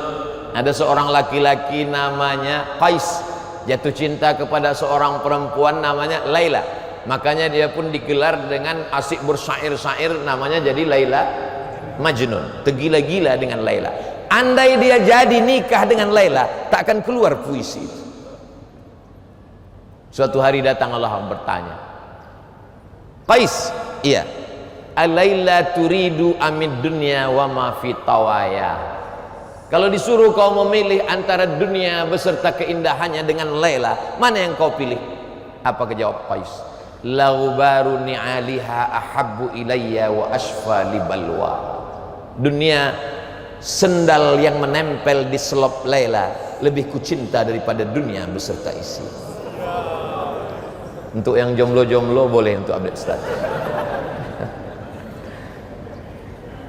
Ada seorang laki-laki namanya Qais, jatuh cinta kepada seorang perempuan namanya Laila. Makanya dia pun digelar dengan asik bersyair-syair, namanya jadi Laila Majnun, tergila-gila dengan Laila. Andai dia jadi nikah dengan Laila, tak akan keluar puisi itu. Suatu hari datang Allah bertanya, Qais, iya, Alaila turidu amid dunya wa ma fi tawaya. Kalau disuruh kau memilih antara dunia beserta keindahannya dengan Laila, mana yang kau pilih? Apa kejawab Qais? Laubaru ni'aliha ahabbu ilayya wa ashfa li balwa. Dunia, sendal yang menempel di selop Laila lebih kucinta daripada dunia beserta isi. Untuk yang jomblo-jomblo boleh untuk update status.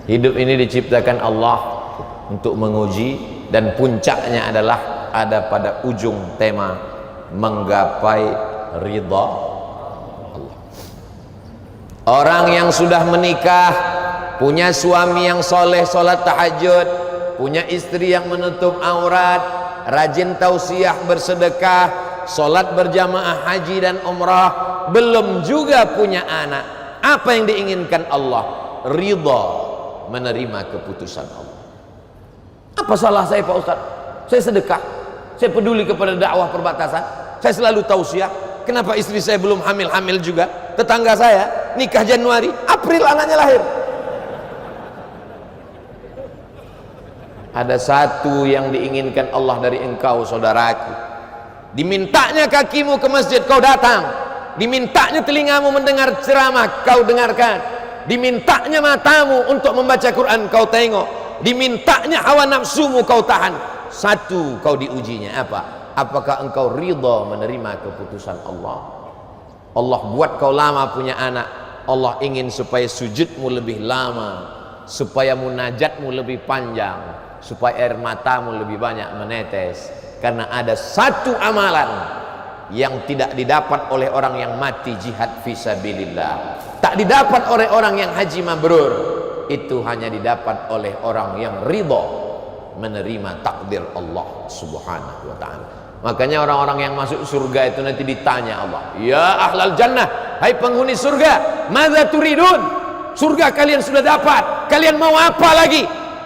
Hidup ini diciptakan Allah untuk menguji, dan puncaknya adalah ada pada ujung tema menggapai ridha Allah. Orang yang sudah menikah, punya suami yang soleh, sholat tahajud, punya istri yang menutup aurat, rajin tausiah, bersedekah, sholat berjamaah haji dan umrah, belum juga punya anak, apa yang diinginkan Allah? Ridha, menerima keputusan Allah. Apa salah saya Pak Ustaz? Saya sedekah, saya peduli kepada dakwah perbatasan, saya selalu tausiah. Kenapa istri saya belum hamil juga? Tetangga saya nikah Januari, April anaknya lahir. Ada satu yang diinginkan Allah dari engkau saudaraku. Dimintanya kakimu ke masjid, kau datang. Dimintanya telingamu mendengar ceramah, kau dengarkan. Dimintanya matamu untuk membaca Quran, kau tengok. Dimintanya hawa nafsumu, kau tahan. Satu kau diujinya, apa? Apakah engkau ridha menerima keputusan Allah? Allah buat kau lama punya anak, Allah ingin supaya sujudmu lebih lama, supaya munajatmu lebih panjang, supaya air matamu lebih banyak menetes. Karena ada satu amalan yang tidak didapat oleh orang yang mati jihad fisabilillah, tak didapat oleh orang yang haji mabrur, itu hanya didapat oleh orang yang ridha menerima takdir Allah subhanahu wa ta'ala. Makanya orang-orang yang masuk surga itu nanti ditanya Allah, ya ahlal jannah, hai penghuni surga, madza turidun? Surga kalian sudah dapat, kalian mau apa lagi?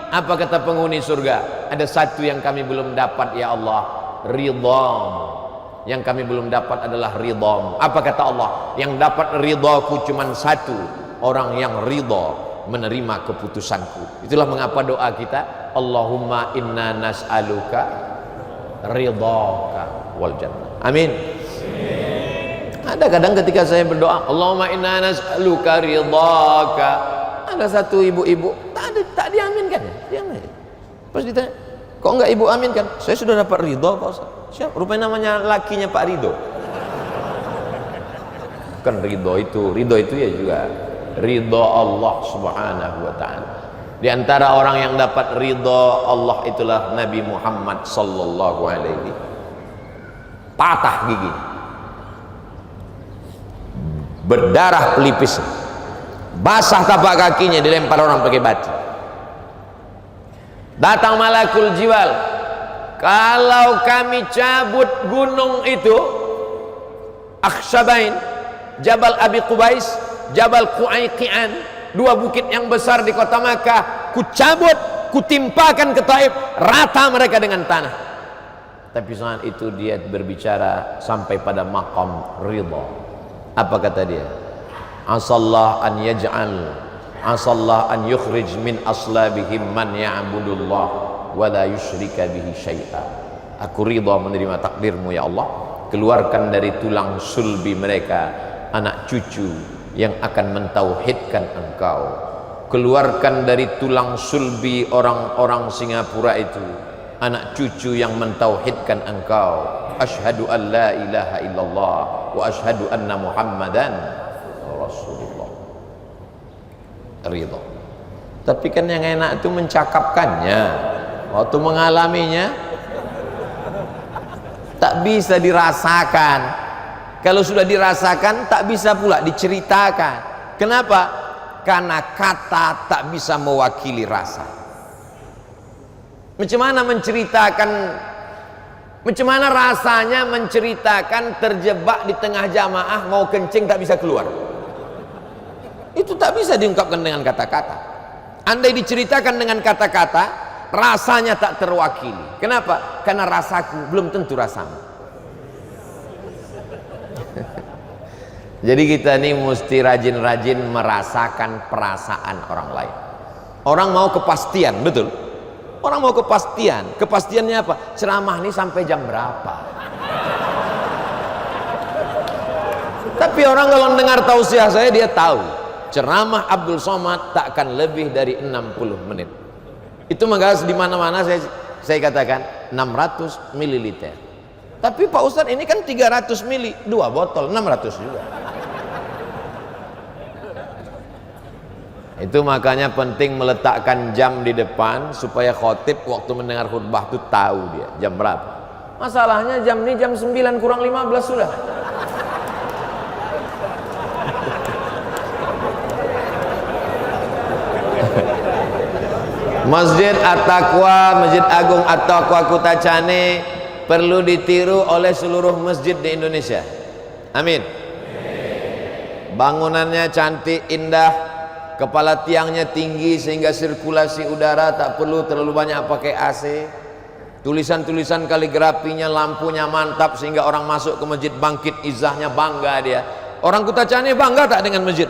Apa kata penghuni surga? Ada satu yang kami belum dapat ya Allah, ridham. Yang kami belum dapat adalah ridham. Apa kata Allah? Yang dapat ridhaku cuma satu, orang yang ridha menerima keputusanku. Itulah mengapa doa kita, Allahumma inna nas'aluka ridhaka wal jannah. Amin. Ada kadang ketika saya berdoa, Allahumma inna nas'aluka ridhaka, ada satu ibu-ibu tak diaminkan ya, diamin. Pas ditanya, kok enggak ibu aminkan? Saya sudah dapat ridho Pak Ustaz. Siapa? Rupanya namanya lakinya Pak Ridho. Bukan ridho itu ya juga ridho Allah subhanahu wa ta'ala. Di antara orang yang dapat ridho Allah itulah Nabi Muhammad sallallahu alaihi. Patah gigi, berdarah pelipis, basah tapak kakinya, dilempar orang pakai batu. Datang malakul jiwal, kalau kami cabut gunung itu, Akhshabain, Jabal Abi Qubais, Jabal Qu'aiqian, dua bukit yang besar di kota Makkah, ku cabut, ku timpakan ke Taif, rata mereka dengan tanah. Tapi saat itu dia berbicara sampai pada maqam ridha. Apa kata dia? Asallah an yaj'al, asallah an yukhrij min aslabihim man ya'budullah wa la yusyrika bihi syai'a. Aku ridha menerima takdirmu ya Allah, keluarkan dari tulang sulbi mereka anak cucu yang akan mentauhidkan engkau. Keluarkan dari tulang sulbi orang-orang Singapura itu anak cucu yang mentauhidkan engkau. Asyhadu an la ilaha illallah wa asyhadu anna Muhammadan Rasulullah. Ridha. Tapi kan yang enak itu mencakapkannya, waktu mengalaminya tak bisa dirasakan. Kalau sudah dirasakan tak bisa pula diceritakan. Kenapa? Karena kata tak bisa mewakili rasa. Macam mana menceritakan, macam mana rasanya menceritakan terjebak di tengah jamaah mau kencing tak bisa keluar? Itu tak bisa diungkapkan dengan kata-kata. Andai diceritakan dengan kata-kata, rasanya tak terwakili. Kenapa? Karena rasaku belum tentu rasamu. Jadi kita ini mesti rajin-rajin merasakan perasaan orang lain. Orang mau kepastian, betul? Orang mau kepastian. Kepastiannya apa? Ceramah ini sampai jam berapa? Tapi orang kalau dengar tausiah saya, dia tahu ceramah Abdul Somad tak akan lebih dari 60 menit. Itu maka di mana-mana saya katakan 600 ml. Tapi Pak Ustadz ini kan 300 mili, 2 botol 600 juga. Itu makanya penting meletakkan jam di depan supaya khotib waktu mendengar khutbah itu tahu dia jam berapa. Masalahnya jam ini jam 9 kurang 15 sudah. Masjid At-Taqwa, Masjid Agung At-Taqwa Kutacane perlu ditiru oleh seluruh masjid di Indonesia. Amin. Bangunannya cantik, indah, kepala tiangnya tinggi sehingga sirkulasi udara tak perlu terlalu banyak pakai AC. Tulisan-tulisan kaligrafinya, lampunya mantap sehingga orang masuk ke masjid bangkit izahnya, bangga dia. Orang Kutacane bangga tak dengan masjid?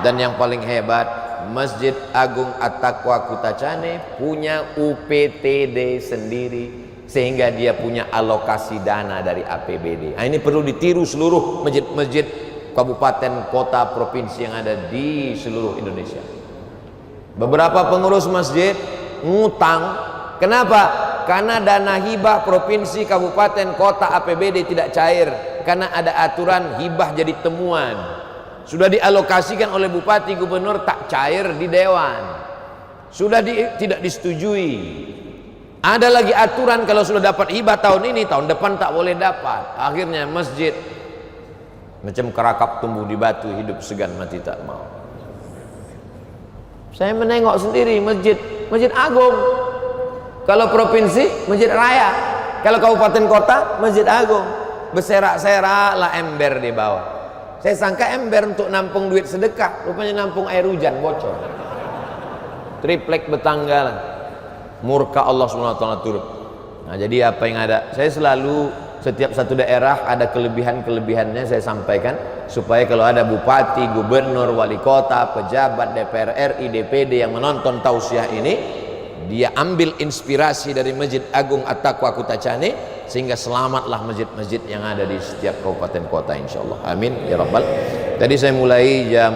Dan yang paling hebat, Masjid Agung At-Taqwa Kutacane punya UPTD sendiri sehingga dia punya alokasi dana dari APBD. Nah, ini perlu ditiru seluruh masjid-masjid kabupaten, kota, provinsi yang ada di seluruh Indonesia. Beberapa pengurus masjid ngutang. Kenapa? Karena dana hibah provinsi, kabupaten, kota, APBD tidak cair karena ada aturan hibah jadi temuan. Sudah dialokasikan oleh bupati, gubernur, tak cair di dewan. Sudah tidak disetujui. Ada lagi aturan kalau sudah dapat hibah tahun ini, tahun depan tak boleh dapat. Akhirnya masjid macam kerakap tumbuh di batu, hidup segan mati tak mau. Saya menengok sendiri Masjid Agung. Kalau provinsi, Masjid Raya. Kalau kabupaten kota, Masjid Agung. Berserak-serak lah ember di bawah. Saya sangka ember untuk nampung duit sedekah, rupanya nampung air hujan bocor. Triplek bertanggalan. Murka Allah SWT turut. Nah, jadi apa yang ada? Saya selalu setiap satu daerah ada kelebihan-kelebihannya saya sampaikan supaya kalau ada bupati, gubernur, wali kota, pejabat, DPR RI, DPD yang menonton tausiah ini, dia ambil inspirasi dari Masjid Agung At-Taqwa Kutacane sehingga selamatlah masjid-masjid yang ada di setiap kabupaten kota, insyaallah. Amin ya rabbal. Tadi saya mulai jam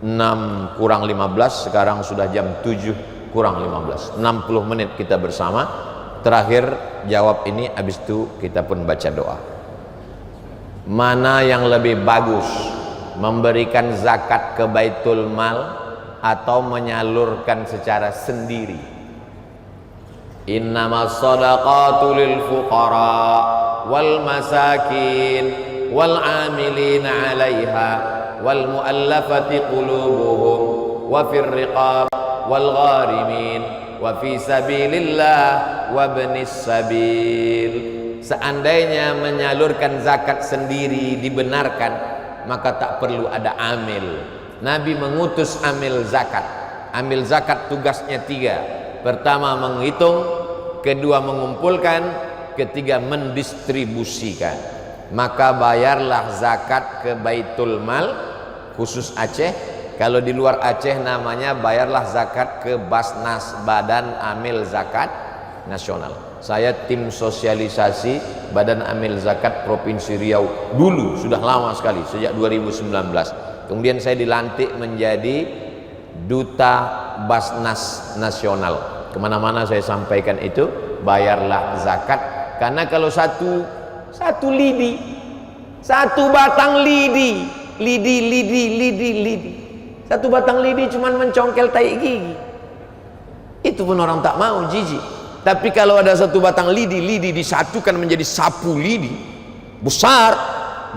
6 kurang 15, sekarang sudah jam 7 kurang 15. 60 menit kita bersama. Terakhir jawab ini, habis itu kita pun baca doa. Mana yang lebih bagus, memberikan zakat ke Baitul Mal atau menyalurkan secara sendiri? Innamas shadaqatu lil fuqara wal masakin wal amilina 'alaiha wal muallafati qulubuhum wa fir riqab wal gharimin wa fi sabilillah wa ibnis sabil. Seandainya menyalurkan zakat sendiri dibenarkan, maka tak perlu ada amil. Nabi mengutus amil zakat. Amil zakat tugasnya 3. Pertama menghitung, kedua mengumpulkan, ketiga mendistribusikan. Maka bayarlah zakat ke Baitul Mal khusus Aceh. Kalau di luar Aceh namanya bayarlah zakat ke Basnas, Badan Amil Zakat Nasional. Saya tim sosialisasi Badan Amil Zakat Provinsi Riau dulu, sudah lama sekali, sejak 2019. Kemudian saya dilantik menjadi Duta Basnas Nasional. Kemana-mana saya sampaikan itu, bayarlah zakat. Karena kalau satu lidi, satu batang lidi, satu batang lidi cuman mencongkel tai gigi, itu pun orang tak mau, jijik. Tapi kalau ada satu batang lidi disatukan menjadi sapu lidi besar,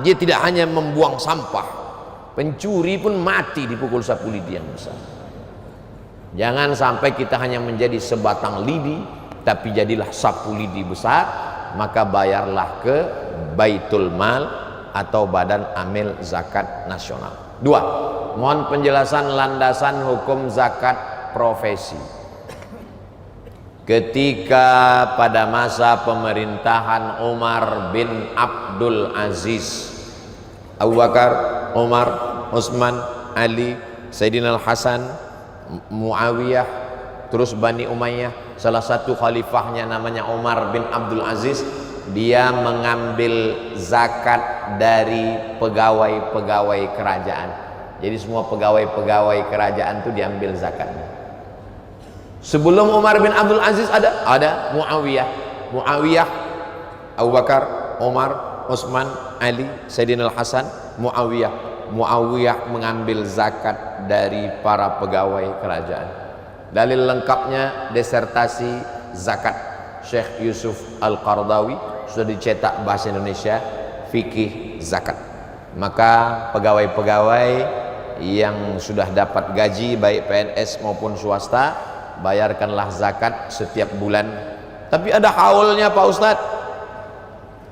dia tidak hanya membuang sampah, pencuri pun mati dipukul sapu lidi yang besar. Jangan sampai kita hanya menjadi sebatang lidi, tapi jadilah sapu lidi besar. Maka bayarlah ke Baitul Mal atau Badan Amil Zakat Nasional. 2. Mohon penjelasan landasan hukum zakat profesi. Ketika pada masa pemerintahan Umar bin Abdul Aziz, Abu Bakar, Umar, Utsman, Ali, Sayyidina Al-Hasan, Muawiyah, terus Bani Umayyah, salah satu khalifahnya namanya Umar bin Abdul Aziz, dia mengambil zakat dari pegawai-pegawai kerajaan. Jadi semua pegawai-pegawai kerajaan itu diambil zakatnya. Sebelum Umar bin Abdul Aziz ada Muawiyah, Abu Bakar, Umar, Utsman, Ali, Sayyidina Al-Hasan, Muawiyah mengambil zakat dari para pegawai kerajaan. Dalil lengkapnya disertasi zakat Syekh Yusuf Al-Qardawi, sudah dicetak bahasa Indonesia, fikih zakat. Maka pegawai-pegawai yang sudah dapat gaji baik PNS maupun swasta, bayarkanlah zakat setiap bulan. Tapi ada haulnya Pak Ustadz,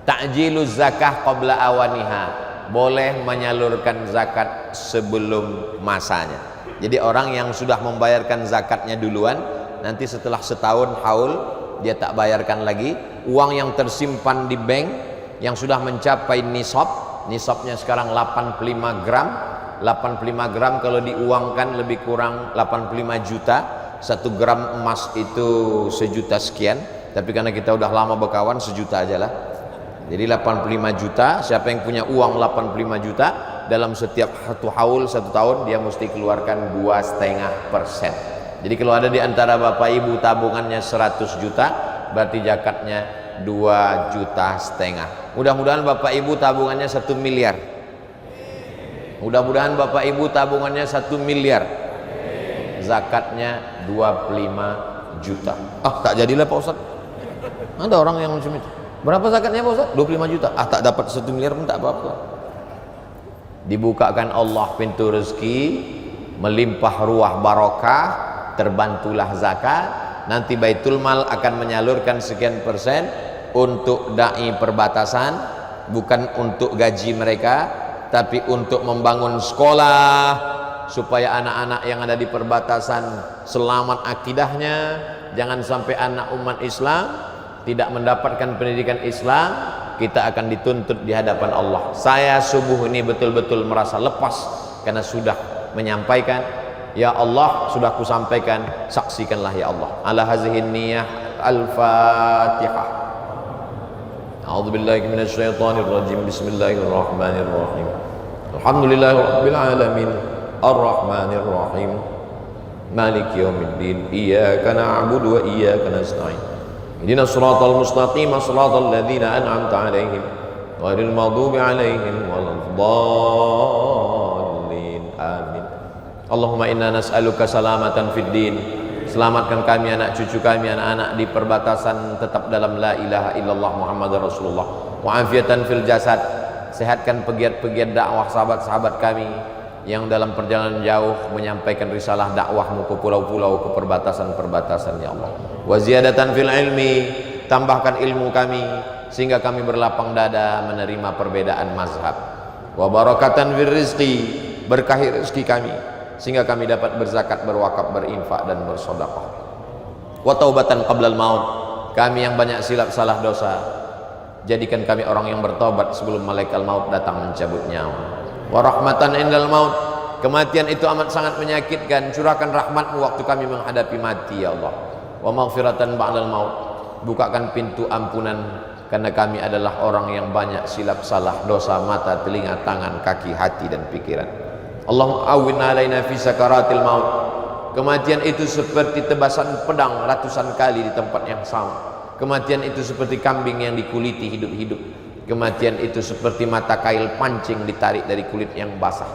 ta'jiluz zakah qabla awaniha, boleh menyalurkan zakat sebelum masanya. Jadi orang yang sudah membayarkan zakatnya duluan, nanti setelah setahun haul dia tak bayarkan lagi. Uang yang tersimpan di bank yang sudah mencapai nisabnya sekarang 85 gram. 85 gram kalau diuangkan lebih kurang 85 juta. 1 gram emas itu 1 juta sekian, tapi karena kita udah lama berkawan 1 juta aja lah. Jadi 85 juta, siapa yang punya uang 85 juta, dalam setiap satu haul 1 tahun dia mesti keluarkan 2,5%. Jadi kalau ada di antara bapak ibu tabungannya 100 juta, berarti zakatnya 2,5 juta. Mudah-mudahan bapak ibu tabungannya 1 miliar. Mudah-mudahan bapak ibu tabungannya 1 miliar. Zakatnya 25 juta. Ah, tak jadilah Pak Ustaz. Ada orang yang macam itu. Berapa zakatnya Pak Ustaz? 25 juta. Ah, tak dapat 1 miliar pun tak apa-apa. Dibukakan Allah pintu rezeki, melimpah ruah barokah, terbantulah zakat. Nanti Baitul Mal akan menyalurkan sekian persen untuk dai perbatasan, bukan untuk gaji mereka, tapi untuk membangun sekolah supaya anak-anak yang ada di perbatasan selamat akidahnya. Jangan sampai anak umat Islam tidak mendapatkan pendidikan Islam, kita akan dituntut di hadapan Allah. Saya subuh ini betul-betul merasa lepas karena sudah menyampaikan, ya Allah, sudah kusampaikan, saksikanlah ya Allah. Ala hazihin niyah. Al-Fatihah. A'udzubillahi minasyaitonir rajim. Bismillahirrahmanirrahim. Alhamdulillahirabbil alamin. Ar-Rahmanir Rahim. Maliki yaumiddin. Iyyaka na'budu wa iyyaka nasta'in. Ihdinas siratal mustaqim, siratal ladzina an'amta 'alaihim ghairil maghdubi 'alaihim waladdallin. Amin. Allahumma inna nas'aluka salamatan fid din. Selamatkan kami, anak cucu kami, anak-anak di perbatasan tetap dalam la ilaha illallah Muhammadar Rasulullah. Wa afiatan fil jasad. Sehatkan pegiat-pegiat dakwah sahabat-sahabat kami yang dalam perjalanan jauh menyampaikan risalah dakwahmu ke pulau-pulau, ke perbatasan-perbatasan ya Allah. Wa ziyadatan fil ilmi, tambahkan ilmu kami sehingga kami berlapang dada menerima perbedaan mazhab. Wa barakatan fil rizqi, berkahi rezeki kami sehingga kami dapat berzakat, berwakaf, berinfak dan bersedekah. Wa taubatan qablal maut, kami yang banyak silap salah dosa, jadikan kami orang yang bertobat sebelum malaikat maut datang mencabut nyawa. Wa rahmatan indal maut, kematian itu amat sangat menyakitkan, curahkan rahmatmu waktu kami menghadapi mati ya Allah. Wa maghfiratan ba'dal maut, bukakan pintu ampunan karena kami adalah orang yang banyak silap salah dosa mata, telinga, tangan, kaki, hati dan pikiran. Allahumma awwin alaina fi sakaratil maut, kematian itu seperti tebasan pedang ratusan kali di tempat yang sama. Kematian itu seperti kambing yang dikuliti hidup-hidup. Kematian itu seperti mata kail pancing ditarik dari kulit yang basah.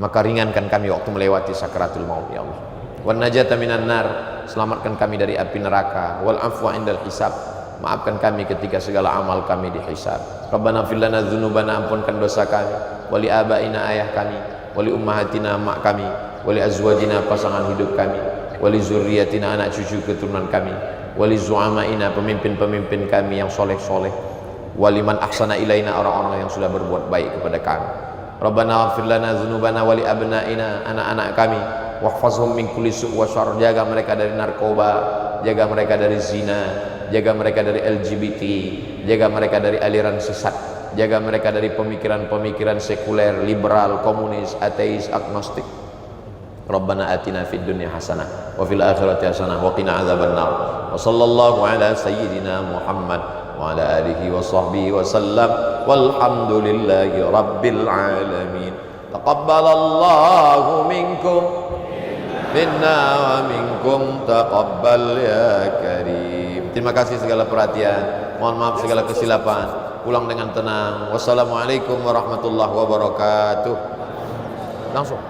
Maka ringankan kami waktu melewati sakaratul maut ya Allah. Wan najata minan nar, selamatkan kami dari api neraka. Wal afwa indal hisab, maafkan kami ketika segala amal kami dihisab. Rabbana fil lana dzunubana, ampunkan dosa kami. Wali abaina, ayah kami. Wali ummahatina, mak kami. Wali azwajina, pasangan hidup kami. Wali zurriyatina, anak cucu keturunan kami. Wali zu'amaina, pemimpin-pemimpin kami yang soleh-soleh. Waliman ahsana ilaina, orang-orang yang sudah berbuat baik kepada kami. Rabbana ighfir lana dzunubana wali abnaina, anak-anak kami. Wahfazhum min kulli su' wa syarr, jaga mereka dari narkoba, jaga mereka dari zina, jaga mereka dari LGBT, jaga mereka dari aliran sesat, jaga mereka dari pemikiran-pemikiran sekuler, liberal, komunis, ateis, agnostik. Rabbana atina fid dunya hasanah wa fil akhirati hasanah wa qina adzabannar. Wa sallallahu ala sayyidina Muhammad wa ala alihi wa sahbihi wa sallam, walhamdulillahi rabbil alamin. Taqabbalallahu minkum minna wa minkum taqabbal ya karim. Terima kasih segala perhatian, mohon maaf segala kesilapan, pulang dengan tenang. Wassalamualaikum warahmatullahi wabarakatuh. Langsung